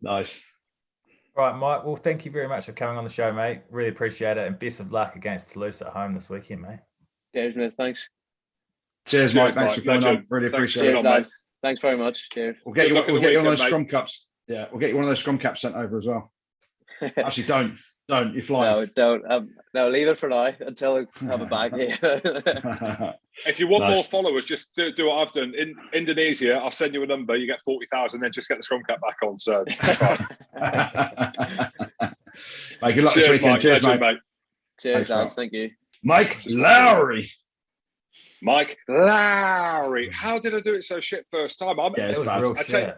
Nice. Right, Mike. Well, thank you very much for coming on the show, mate. Really appreciate it, and best of luck against Toulouse at home this weekend, mate. Cheers, mate. Thanks. Cheers, Mike. Thanks for coming on. Really appreciate it. Lads. Thanks very much. Cheers. We'll get you one of those scrum cups. Yeah, we'll get you one of those scrum caps sent over as well. Actually, don't. You fly. No, don't. No, leave it for now until I have a bag here. If you want more followers, just do what I've done. In Indonesia, I'll send you a number. You get 40,000, then just get the scrum cap back on. So, mate, good luck this weekend. Mike. Cheers, mate. Cheers, lads. Thank you. Mike Lowry. Mike Lowry. How did I do it so shit first time? It was real shit.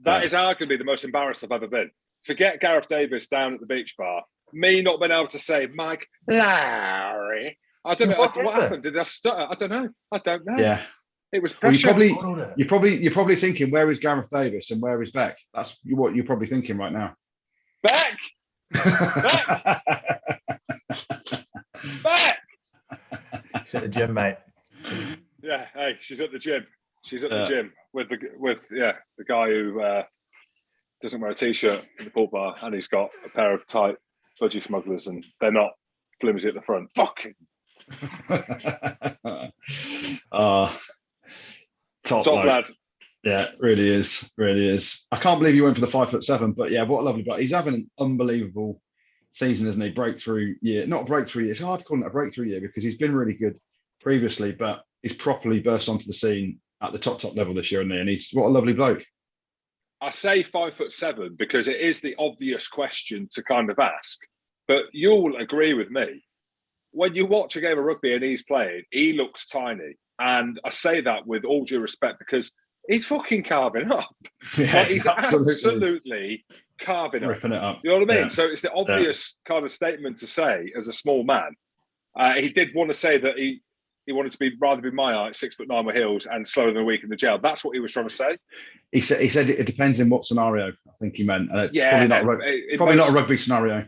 That is arguably the most embarrassed I've ever been. Forget Gareth Davis down at the beach bar. Me not being able to say Mike Lowry. I don't know what happened. Did I stutter? I don't know. Yeah, it was pressure. Well, you're probably thinking, where is Gareth Davis and where is Beck? That's what you're probably thinking right now. Beck. She's at the gym, mate. Yeah, hey, she's at the gym. She's at the gym with the guy who doesn't wear a t-shirt in the pool bar, and he's got a pair of tight budgie smugglers, and they're not flimsy at the front. Fucking. Top lad. Yeah, really is. I can't believe you went for the 5'7", but yeah, what a lovely bloke. He's having an unbelievable season, isn't he? Breakthrough year. Not a breakthrough year. It's hard to call it a breakthrough year because he's been really good previously, but he's properly burst onto the scene at the top level this year, isn't he? And he's what a lovely bloke. I say 5'7" because it is the obvious question to kind of ask. But you'll agree with me. When you watch a game of rugby and he's playing, he looks tiny. And I say that with all due respect because he's fucking carving up. Yeah, like, he's absolutely carving up. Ripping it up. You know what I mean? Yeah. So it's the obvious kind of statement to say as a small man. He did want to say that he wanted to be rather be my height, 6'9" with heels and slower than a week in the gel. That's what he was trying to say. He said it depends in what scenario, I think he meant. Probably not a rugby scenario.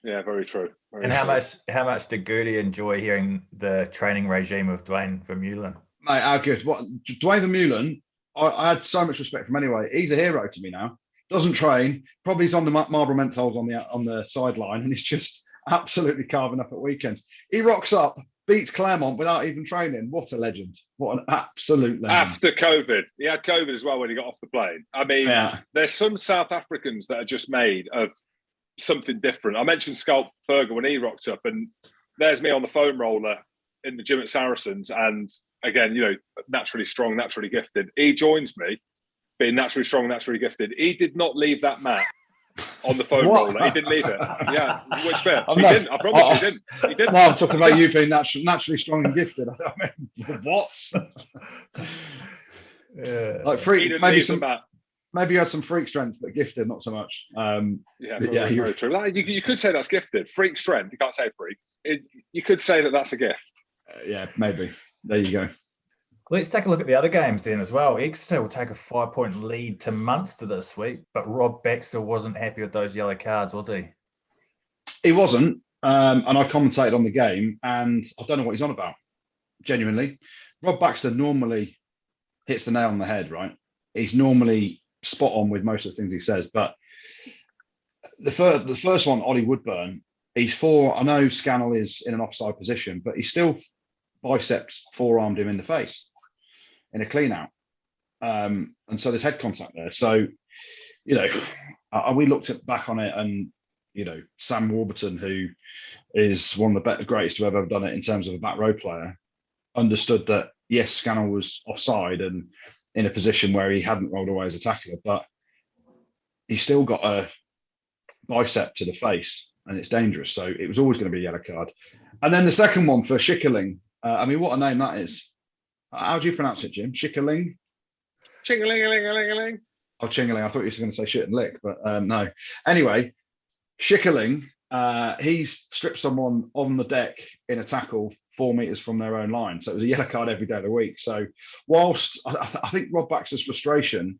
Yeah, very true. How much did Goody enjoy hearing the training regime of Dwayne Vermeulen? Mate, how good. Dwayne Vermeulen, I had so much respect for him anyway. He's a hero to me now. Doesn't train, probably he's on the Marlboro Menthols on the sideline, and he's just absolutely carving up at weekends. He rocks up, beats Clermont without even training. What a legend. What an absolute legend. After COVID. He had COVID as well when he got off the plane. I mean, There's some South Africans that are just made of something different. I mentioned Scalp Berger when he rocked up, and there's me on the foam roller in the gym at Saracens, and again, naturally strong, naturally gifted. He joins me being naturally strong, naturally gifted. He did not leave that mat on the foam roller. He didn't leave it. Yeah, which bit? He didn't. I promise you, he didn't. He didn't. No, I'm talking about you being naturally strong and gifted. I mean, what? Like freak, maybe you had some freak strength, but gifted, not so much. Very true. Like, you could say that's gifted. Freak strength, you can't say freak. You could say that that's a gift. Yeah, maybe. There you go. Let's take a look at the other games then as well. Exeter will take a 5-point lead to Munster this week, but Rob Baxter wasn't happy with those yellow cards, was he? He wasn't, and I commentated on the game, and I don't know what he's on about, genuinely. Rob Baxter normally hits the nail on the head, right? He's normally spot on with most of the things he says, but the first one, Ollie Woodburn, I know Scannell is in an offside position, but he still biceps forearmed him in the face in a clean out. And so there's head contact there. So, we looked back on it, and, Sam Warburton, who is one of the greatest to ever done it in terms of a back row player, understood that, yes, Scannell was offside and in a position where he hadn't rolled away as a tackler, but he still got a bicep to the face, and it's dangerous. So it was always going to be a yellow card. And then the second one for Schickerling. What a name that is. How do you pronounce it, Jim? Schickerling? Ching-a-ling-a-ling-a-ling-a-ling. Oh, Chingaling. I thought you were going to say shit and lick, but no. Anyway, Schickerling, he's stripped someone on the deck in a tackle 4 meters from their own line. So it was a yellow card every day of the week. So whilst I think Rob Baxter's frustration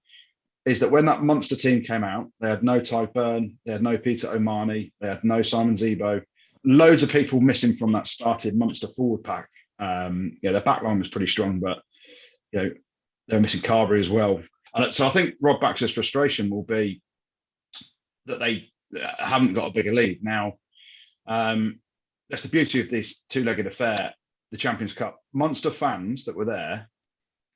is that when that Munster team came out, they had no Ty Byrne, they had no Peter O'Mahony, they had no Simon Zebo, loads of people missing from that started Munster forward pack. Their back line was pretty strong, but they were missing Carberry as well. And so I think Rob Baxter's frustration will be that they haven't got a bigger lead. Now, that's the beauty of this two-legged affair, the Champions Cup. Munster fans that were there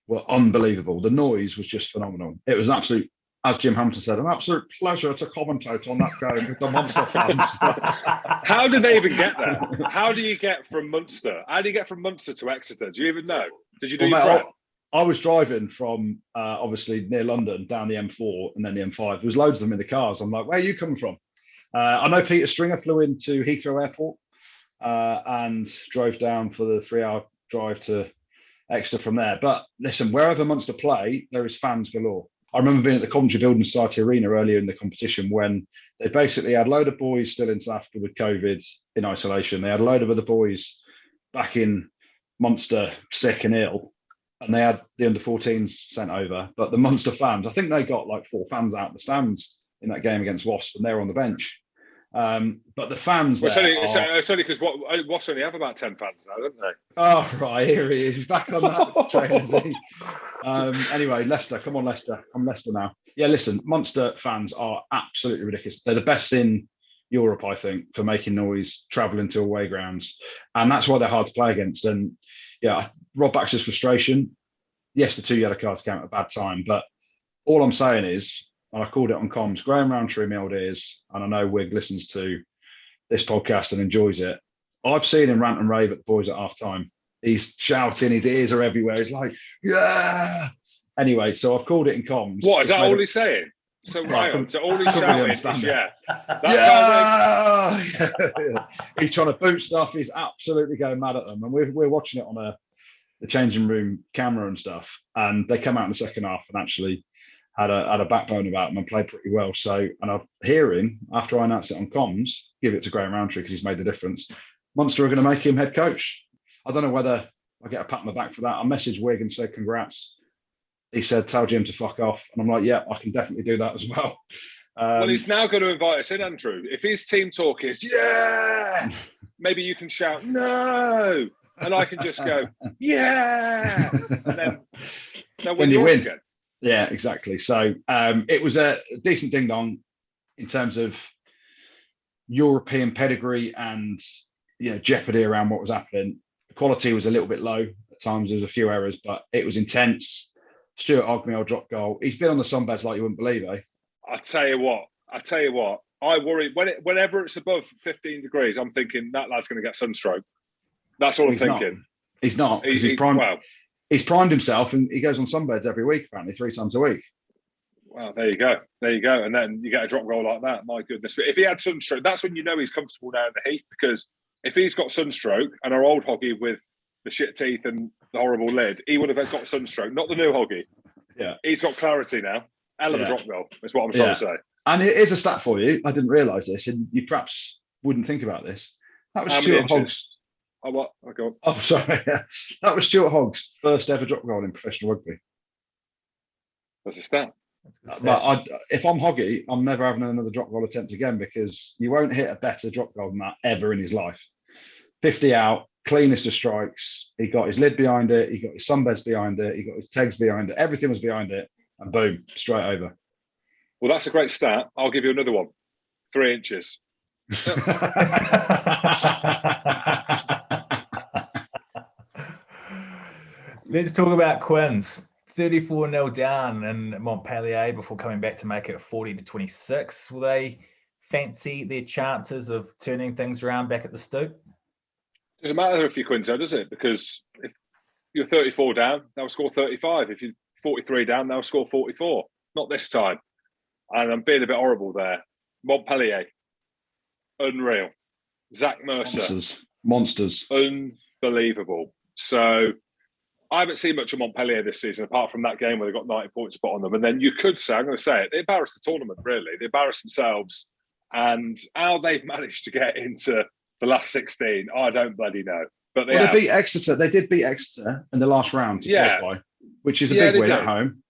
were unbelievable. The noise was just phenomenal. It was an absolute, as Jim Hampton said, an absolute pleasure to commentate on that game with the Munster fans. How did they even get there? How do you get from Munster? How do you get from Munster to Exeter? Do you even know? Did you do your prep? I was driving from, obviously, near London down the M4 and then the M5. There was loads of them in the cars. I'm like, where are you coming from? I know Peter Stringer flew into Heathrow Airport and drove down for the 3-hour drive to Exeter from there. But listen, wherever Munster play, there is fans galore. I remember being at the Coventry Building Society Arena earlier in the competition when they basically had a load of boys still in South Africa with COVID in isolation. They had a load of other boys back in Munster sick and ill, and they had the under-14s sent over. But the Munster fans, I think they got like 4 fans out of the stands in that game against Wasp, and they were on the bench. But the fans, it's only because Wasp only have about 10 fans now, don't they? Oh right, here he is. He's back on that train, is he? Anyway, Leicester, come on, Leicester. I'm Leicester now. Yeah, listen, Munster fans are absolutely ridiculous. They're the best in Europe, I think, for making noise, travelling to away grounds, and that's why they're hard to play against. And yeah, Rob Baxter's frustration. Yes, the 2 yellow cards came at a bad time, but all I'm saying is, and I called it on comms, Graham Rowntree in my old ears, and I know Wig listens to this podcast and enjoys it. I've seen him rant and rave at the boys at half time. He's shouting, his ears are everywhere. He's like, yeah, Anyway, so I've called it in comms. What is that all he's saying? So so all he's shouting is yeah. He's trying to boot stuff. He's absolutely going mad at them, and we're watching it on the changing room camera and stuff. And they come out in the second half and actually had a backbone about them and played pretty well. So, and I'm hearing after I announced it on comms, give it to Graham Rowntree because he's made the difference. Munster are going to make him head coach. I don't know whether I get a pat on the back for that. I messaged Wig and said congrats. He said, tell Jim to fuck off. And I'm like, yeah, I can definitely do that as well. Well, he's now going to invite us in, Andrew. If his team talk is, yeah, maybe you can shout, no. And I can just go, yeah. And then you win. Again. Yeah, exactly. So it was a decent ding-dong in terms of European pedigree and jeopardy around what was happening. The quality was a little bit low at times. There was a few errors, but it was intense. Stuart Ogmiel dropped goal. He's been on the sunbeds like you wouldn't believe, eh? I tell you what. I worry whenever it's above 15 degrees. I'm thinking that lad's going to get sunstroke. That's all I'm thinking. He's not because he's primed himself and he goes on sunbeds every week, apparently 3 times a week. Well, there you go. And then you get a drop goal like that. My goodness. If he had sunstroke, that's when you know he's comfortable now in the heat, because if he's got sunstroke and our old Hoggy with the shit teeth and the horrible lid, he would have got sunstroke, not the new Hoggy. Yeah. He's got clarity now. Hell of a drop goal, is what I'm trying to say. And here's a stat for you. I didn't realise this, and you perhaps wouldn't think about this. That was Stuart Hogg's. Oh, what? Oh, sorry. That was Stuart Hogg's first ever drop goal in professional rugby. That's a stat. But if I'm Hoggy, I'm never having another drop goal attempt again, because you won't hit a better drop goal than that ever in his life. 50 out, cleanest of strikes. He got his lid behind it. He got his sunbeds behind it. He got his tags behind it. Everything was behind it. And boom, straight over. Well, that's a great stat. I'll give you another one. 3 inches. Let's talk about Quins. 34-0 down in Montpellier before coming back to make it 40-26. Will they fancy their chances of turning things around back at the Stoop? Doesn't matter if you're Quins, though, does it? Because if you're 34 down, they'll score 35. If you're 43 down, they'll score 44. Not this time. And I'm being a bit horrible there. Montpellier, unreal. Zach Mercer, monsters, unbelievable. So I haven't seen much of Montpellier this season, apart from that game where they got 90 points spot on them. And then you could say, I'm going to say it, they embarrassed the tournament, really. They embarrassed themselves. And how they've managed to get into the last 16, I don't bloody know. But they beat Exeter. They did beat Exeter in the last round to qualify, which is a big win at home.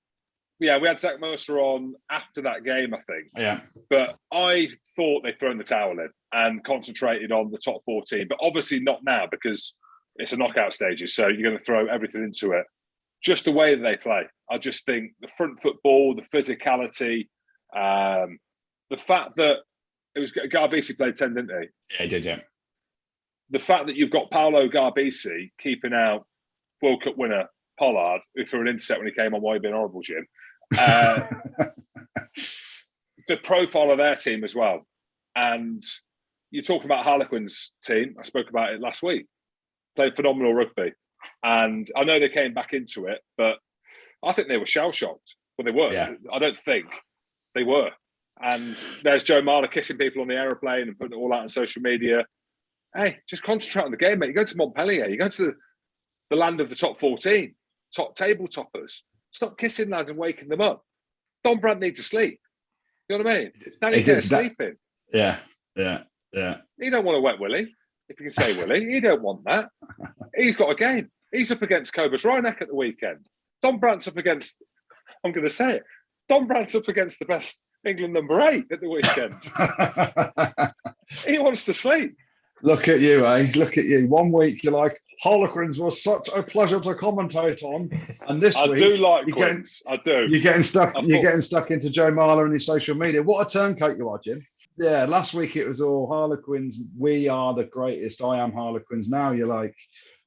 Yeah, we had Zach Mercer on after that game, I think. Yeah. But I thought they'd thrown the towel in and concentrated on the top 14. But obviously not now, because it's a knockout stages. So you're going to throw everything into it. Just the way that they play. I just think the front foot ball, the physicality, the fact that it was Garbisi played 10, didn't he? Yeah, he did, yeah. The fact that you've got Paolo Garbisi keeping out World Cup winner Pollard, who threw an intercept when he came on, why you being horrible, Jim. The profile of their team as well. And you're talking about Harlequin's team. I spoke about it last week. Played phenomenal rugby. And I know they came back into it, but I think they were shell-shocked. Well, they were. Yeah. I don't think they were. And there's Joe Marler kissing people on the aeroplane and putting it all out on social media. Hey, just concentrate on the game, mate. You go to Montpellier. You go to the land of the top 14, top table toppers. Stop kissing lads and waking them up. Don Brandt needs to sleep. You know what I mean? Danny Dare's sleeping. Yeah. He don't want a wet willy, if you can say willy. He don't want that. He's got a game. He's up against Cobus Reinach at the weekend. Don Brandt's up against, I'm going to say it, Don Brandt's up against the best England number 8 at the weekend. He wants to sleep. Look at you, eh? Look at you. One week you're like, Harlequins was such a pleasure to commentate on, and this week I do like Quins. I do. You're getting stuck into Joe Marler and his social media. What a turncoat you are, Jim. Yeah, last week it was all Harlequins. We are the greatest. I am Harlequins. Now you're like,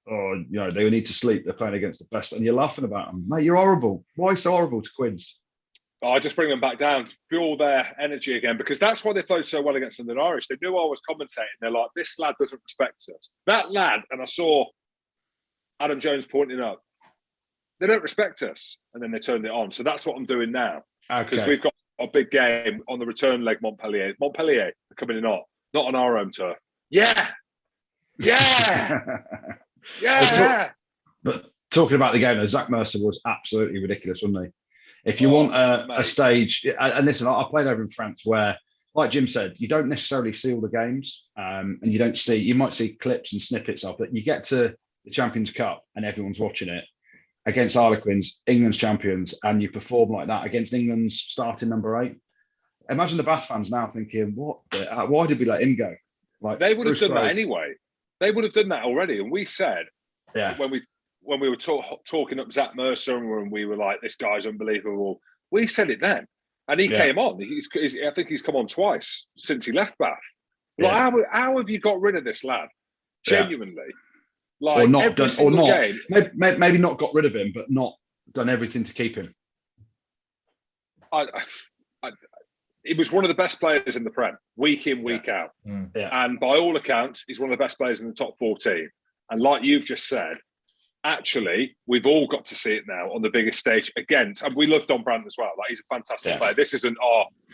oh, they need to sleep. They're playing against the best, and you're laughing about them, mate. You're horrible. Why so horrible to Quins? I just bring them back down to fuel their energy again, because that's why they played so well against the Irish. They knew I was commentating. They're like, this lad doesn't respect us. That lad, and I saw Adam Jones pointing up, they don't respect us, and then they turned it on. So that's what I'm doing now, because Okay. we've got a big game on the return leg. Montpellier are coming in not on our home turf. Yeah. But talking about the game, though, Zach Mercer was absolutely ridiculous, wasn't he? If you want a stage, and listen, I played over in France where, like Jim said, you don't necessarily see all the games, and you might see clips and snippets of it. You get to the Champions Cup and everyone's watching it against Harlequins, England's champions, and you perform like that against England's starting number 8. Imagine the Bath fans now thinking, why did we let him go? Like, they would have done that anyway. They would have done that already. And we said, when we were talking up Zach Mercer and we were like, this guy's unbelievable, we said it then. And he came on. I think he's come on twice since he left Bath. Like, how have you got rid of this lad? Genuinely. Like, or not done, or not. Game, maybe not got rid of him, but not done everything to keep him. He was one of the best players in the Prem, week in, week out. And by all accounts, he's one of the best players in the top 14. And like you've just said, actually, we've all got to see it now on the biggest stage against, and we love Don Brandt as well. Like, he's a fantastic player. This isn't,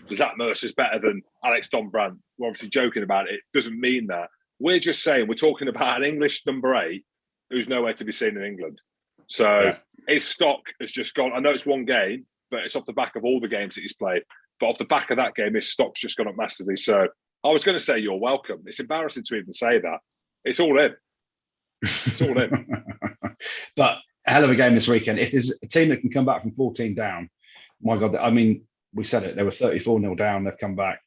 Zach Mercer's better than Alex Don Brandt. We're obviously joking about it. It doesn't mean that. We're just saying, we're talking about an English number 8 who's nowhere to be seen in England. So his stock has just gone. I know it's one game, but it's off the back of all the games that he's played. But off the back of that game, his stock's just gone up massively. So I was going to say you're welcome. It's embarrassing to even say that. It's all in. It's all in. But a hell of a game this weekend. If there's a team that can come back from 14 down, my God, I mean, we said it. They were 34-0 down. They've come back.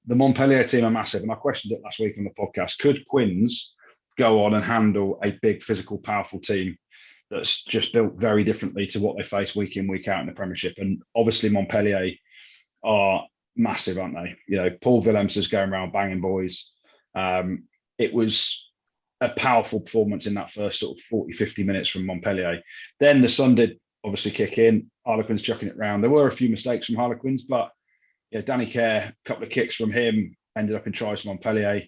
The Montpellier team are massive. And I questioned it last week on the podcast. Could Quins go on and handle a big, physical, powerful team that's just built very differently to what they face week in, week out in the Premiership? And obviously Montpellier are massive, aren't they? You know, Paul Willems is going around banging boys. It was a powerful performance in that first sort of 40, 50 minutes from Montpellier. Then the sun did obviously kick in. Harlequins chucking it round. There were a few mistakes from Harlequins, but Danny Kerr, a couple of kicks from him, ended up in tries from Montpellier.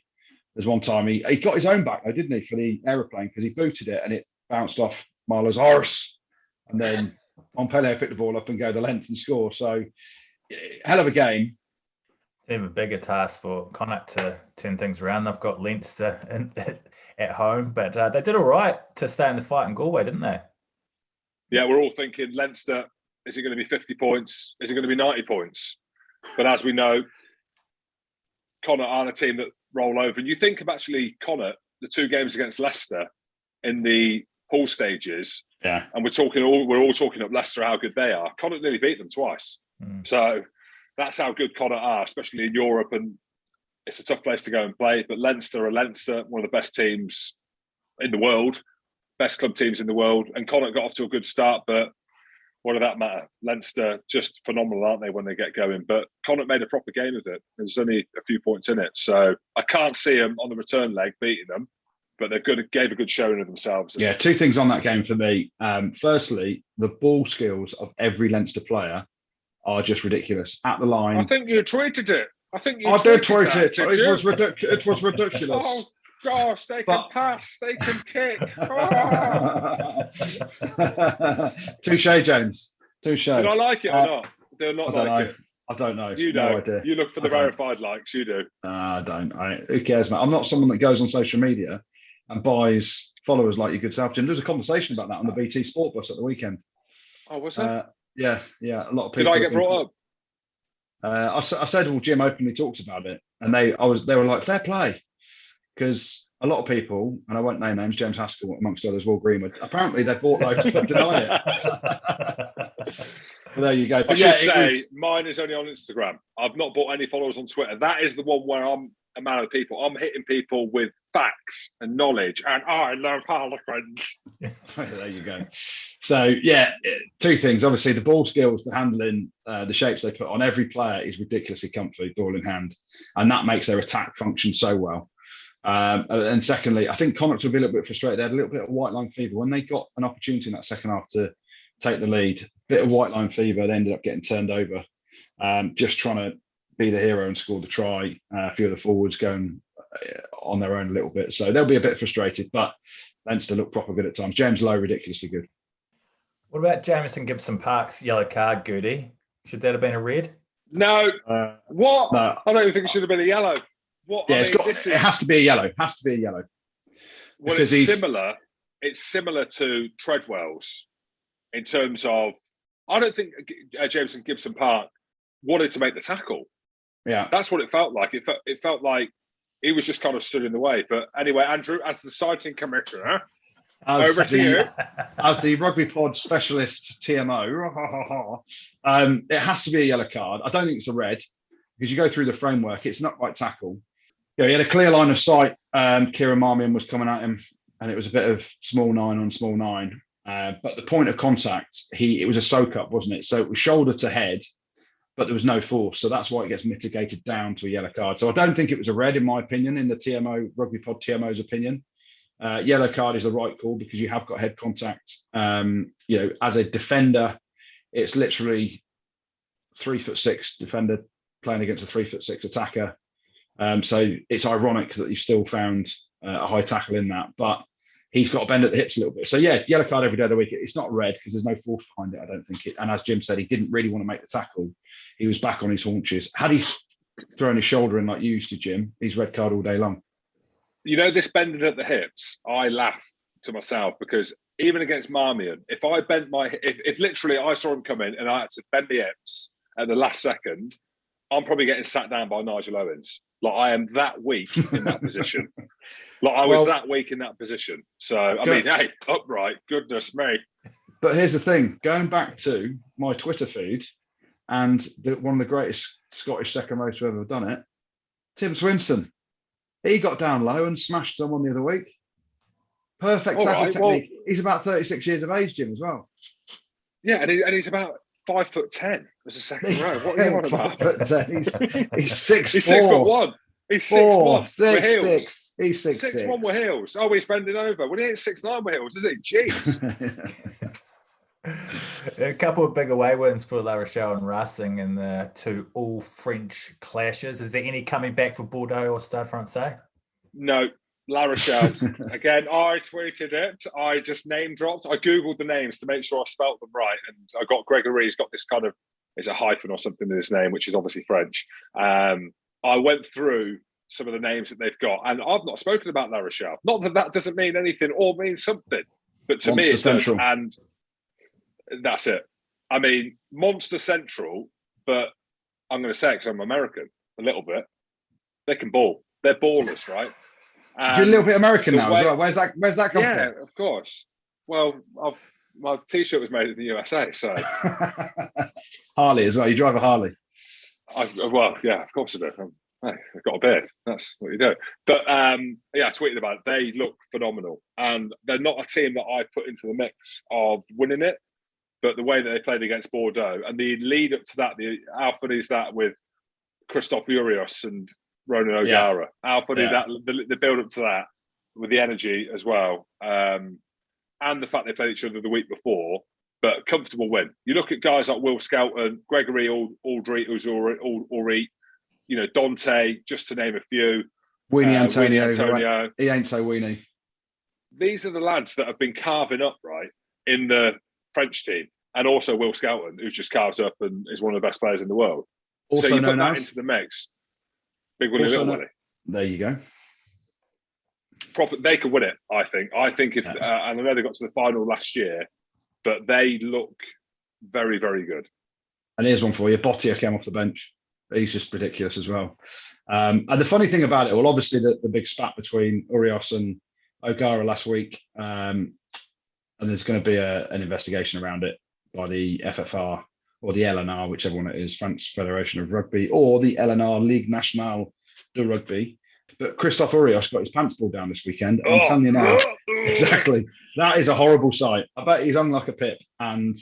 There's one time he got his own back, though, didn't he, for the aeroplane, because he booted it and it bounced off Marlowe's arse. And then Montpellier picked the ball up and go the length and score. So, hell of a game. Even a bigger task for Connacht to turn things around. They've got Leinster at home, but they did all right to stay in the fight in Galway, didn't they? Yeah, we're all thinking Leinster, is it going to be 50 points? Is it going to be 90 points? But as we know, Connacht aren't a team that roll over. And you think of actually Connacht, the 2 games against Leicester in the pool stages, and we're all talking up Leicester, how good they are. Connacht nearly beat them twice. So that's how good Connacht are, especially in Europe. And it's a tough place to go and play. But Leinster are Leinster, one of the best teams in the world, best club teams in the world. And Connacht got off to a good start, but what did that matter? Leinster, just phenomenal, aren't they, when they get going? But Connacht made a proper game of it. There's only a few points in it. So I can't see them on the return leg beating them, but they gave a good showing of themselves. Yeah, 2 things on that game for me. Firstly, the ball skills of every Leinster player are just ridiculous. At the line. I think you tweeted it. I did tweet it. It was ridiculous. Oh, gosh, they can pass. They can kick. Oh. Touche, James. Touche. Did I like it or not? Did I not like it? I don't know. You know. No idea. You look for the verified likes. You do. I don't. Who cares, mate? I'm not someone that goes on social media and buys followers like your good self, Jim. There was a conversation about that on the BT Sport bus at the weekend. Oh, was there? Yeah. A lot of people. Did I get brought up? I said, well, Jim openly talked about it, and they were like, fair play, because a lot of people, and I won't name names, James Haskell amongst others, Will Greenwood, apparently they bought loads to deny it. Well, there you go. But I should say, mine is only on Instagram. I've not bought any followers on Twitter. That is the one where I'm a man of the people. I'm hitting people with facts and knowledge, and I love Harlequins. There you go. So, 2 things. Obviously, the ball skills, the handling, the shapes they put on every player is ridiculously comfy, ball in hand, and that makes their attack function so well. And secondly, I think Connacht will be a little bit frustrated. They had a little bit of white line fever when they got an opportunity in that second half to take the lead. Bit of white line fever. They ended up getting turned over, just trying to be the hero and score the try. A few of the forwards going on their own a little bit, so they'll be a bit frustrated. But Leinster look proper good at times. James Lowe ridiculously good. What about Jamison Gibson Park's yellow card, Goody? Should that have been a red? No. What? No. I don't even think it should have been a yellow. What? Yeah, I mean, it has to be a yellow. Has to be a yellow. Well, because it's similar. It's similar to Treadwell's in terms of. I don't think Jamison Gibson Park wanted to make the tackle. Yeah, that's what it felt like. It felt like he was just kind of stood in the way. But anyway, Andrew, as the citing commissioner, over to you. As the rugby pod specialist TMO, it has to be a yellow card. I don't think it's a red because you go through the framework. It's not quite tackle. He had a clear line of sight. Kieran Marmion was coming at him, and it was a bit of small 9 on small 9. But the point of contact, it was a soak up, wasn't it? So it was shoulder to head, but there was no force. So that's why it gets mitigated down to a yellow card. So I don't think it was a red, in my opinion, in the TMO, Rugby Pod TMO's opinion. Yellow card is the right call because you have got head contact. As a defender, it's literally 3'6" defender playing against a 3'6" attacker. So it's ironic that you've still found a high tackle in that, but he's got to bend at the hips a little bit. So yeah, yellow card every day of the week. It's not red because there's no force behind it, I don't think. And as Jim said, he didn't really want to make the tackle. He was back on his haunches. Had he thrown his shoulder in like you used to, Jim, he's red card all day long. This bending at the hips, I laugh to myself because even against Marmion, if I bent if literally I saw him come in and I had to bend the hips at the last second, I'm probably getting sat down by Nigel Owens. Like I am that weak in that position. Like I was that weak in that position. So, I mean, hey, upright, goodness me. But here's the thing, going back to my Twitter feed and one of the greatest Scottish second rows who ever done it, Tim Swinson. He got down low and smashed someone the other week. Perfect tackle technique. He's about 36 years of age, Jim, as well. Yeah, and he's about 5'10" as a second row. What are you on about? He's 6'4". He's 6'1". He's 6'1". With heels. He's 6'6". 6'1" with heels. Oh, he's bending over. Well, he ain't 6'9" with heels, is he? Jeez. A couple of big away wins for La Rochelle and Racing in the 2 all-French clashes. Is there any coming back for Bordeaux or Stade Francais? No. La Rochelle. Again, I tweeted it. I just name dropped. I Googled the names to make sure I spelt them right. And I got Gregory's got this kind of, it's a hyphen or something in his name, which is obviously French. I went through some of the names that they've got, and I've not spoken about La Rochelle. Not that that doesn't mean anything or mean something, but to me it does. And that's it. I mean, Monster Central, but I'm going to say it because I'm American a little bit. They can ball. They're ballers, right? You're a little bit American now as well. Where's that come from? Yeah, of course. Well, my T-shirt was made in the USA, so Harley as well. You drive a Harley. Well, yeah, of course I do. I've got a beard. That's what you do. But I tweeted about it. They look phenomenal, and they're not a team that I put into the mix of winning it. But the way that they played against Bordeaux and the lead up to that, how funny is that with Christophe Urios and Ronan O'Gara? Yeah. How funny that the build up to that with the energy as well, and the fact they played each other the week before. But comfortable win. You look at guys like Will Skelton, Gregory Aldry, who's already, Dante, just to name a few. Weenie Antonio. Right? He ain't so weenie. These are the lads that have been carving up, right, in the French team. And also Will Skelton, who's just carved up and is one of the best players in the world. Also so you put known that as? Into the mix. Big Willie, Little Willie. There you go. They could win it, I think. I think if, and I know they got to the final last year, but they look very, very good. And here's one for you. Bottia came off the bench. He's just ridiculous as well. And the funny thing about it, well, obviously the big spat between Urios and O'Gara last week, and there's going to be an investigation around it by the FFR or the LNR, whichever one it is, France Federation of Rugby, or the LNR, Ligue Nationale de Rugby. But Christophe Urios got his pants pulled down this weekend. I'm telling you now, exactly. That is a horrible sight. I bet he's hung like a pip, and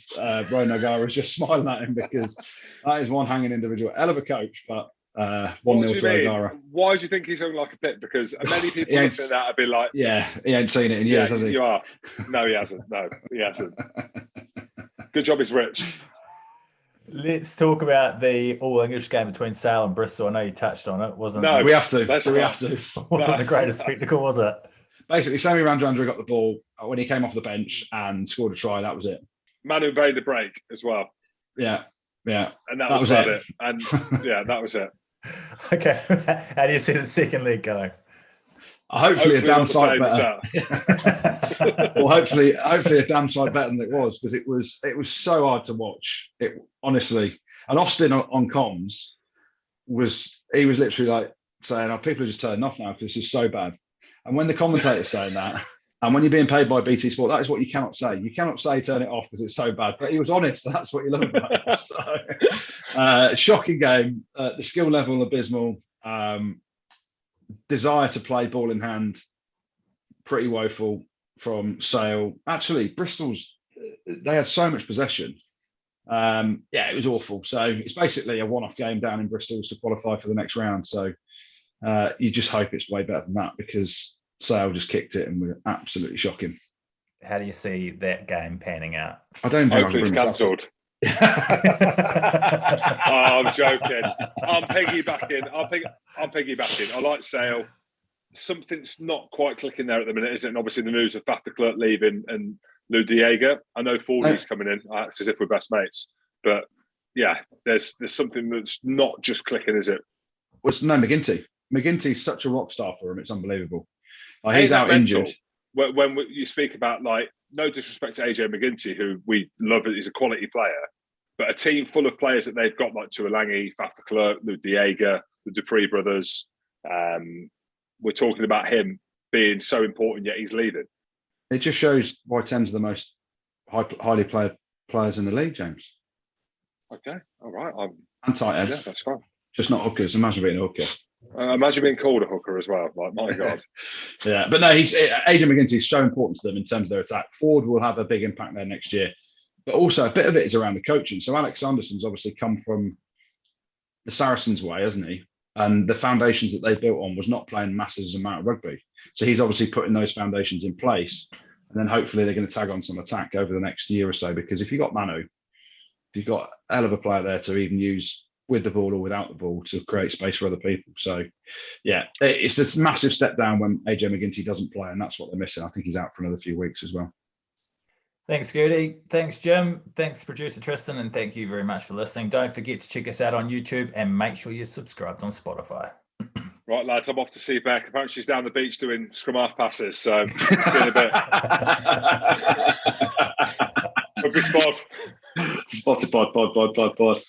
Ronan O'Gara is just smiling at him because that is one hanging individual. Hell of a coach, but 1-0 to O'Gara. Why do you think he's hung like a pip? Because many people looking at that have been like, yeah, he ain't seen it in years, has he? You are. No, he hasn't. No, he hasn't. Good job, he's rich. Let's talk about the all-English game between Sale and Bristol. I know you touched on it, wasn't it? No, we have to. We have to. Wasn't the greatest spectacle, was it? Basically, Sammy Ranjandra got the ball when he came off the bench and scored a try. That was it. Manu made the break as well. Yeah. And that was about it. And yeah, that was it. Okay. How do you see the second leg going? Hopefully a damn sight better. Well, hopefully a damn sight better than it was, because it was so hard to watch. It honestly, and Austin on comms was literally like saying, "Oh, people are just turning off now because this is so bad." And when the commentator's saying that, and when you're being paid by BT Sport, that is what you cannot say. You cannot say turn it off because it's so bad. But he was honest. That's what you love about it. So, shocking game. The skill level abysmal. Desire to play ball in hand, pretty woeful from Sale. Actually, Bristol's, they had so much possession. It was awful. So it's basically a one-off game down in Bristol's to qualify for the next round. So you just hope it's way better than that, because Sale just kicked it and we're absolutely shocking. How do you see that game panning out? I don't think hopefully it's cancelled. I'm joking. I'm piggybacking. I like Sale. Something's not quite clicking there at the minute, isn't it? And obviously the news of Faf de Klerk leaving and Lou Diego. I know Fordy's coming in. It's as if we're best mates. But yeah, there's something that's not just clicking, is it? Well, no, McGinty. McGinty's such a rock star for him. It's unbelievable. He's out injured. When you speak about, like, no disrespect to AJ McGinty, who we love, he's a quality player, but a team full of players that they've got, like Tuolangi, Faf de Klerk, Lou Diego, the Dupree brothers, we're talking about him being so important, yet he's leaving. It just shows why 10's the most highly played players in the league, James. Okay, all right. And tight ends. Yeah, that's fine. Just not hookers. Imagine being a hooker. Imagine being called a hooker as well. Like, my God. Yeah, but no, AJ McGinty is so important to them in terms of their attack. Ford will have a big impact there next year. But also a bit of it is around the coaching. So Alex Sanderson's obviously come from the Saracens way, hasn't he? And the foundations that they built on was not playing masses amount of rugby. So he's obviously putting those foundations in place. And then hopefully they're going to tag on some attack over the next year or so, because if you've got Manu, if you've got a hell of a player there to even use with the ball or without the ball to create space for other people. So, yeah, it's a massive step down when AJ McGinty doesn't play, and that's what they're missing. I think he's out for another few weeks as well. Thanks, Gertie. Thanks, Jim. Thanks, producer Tristan, and thank you very much for listening. Don't forget to check us out on YouTube and make sure you're subscribed on Spotify. Right, lads, I'm off to see Beck. Apparently she's down the beach doing scrum half passes, so see you in a bit. Rugby spot. Spotted pod.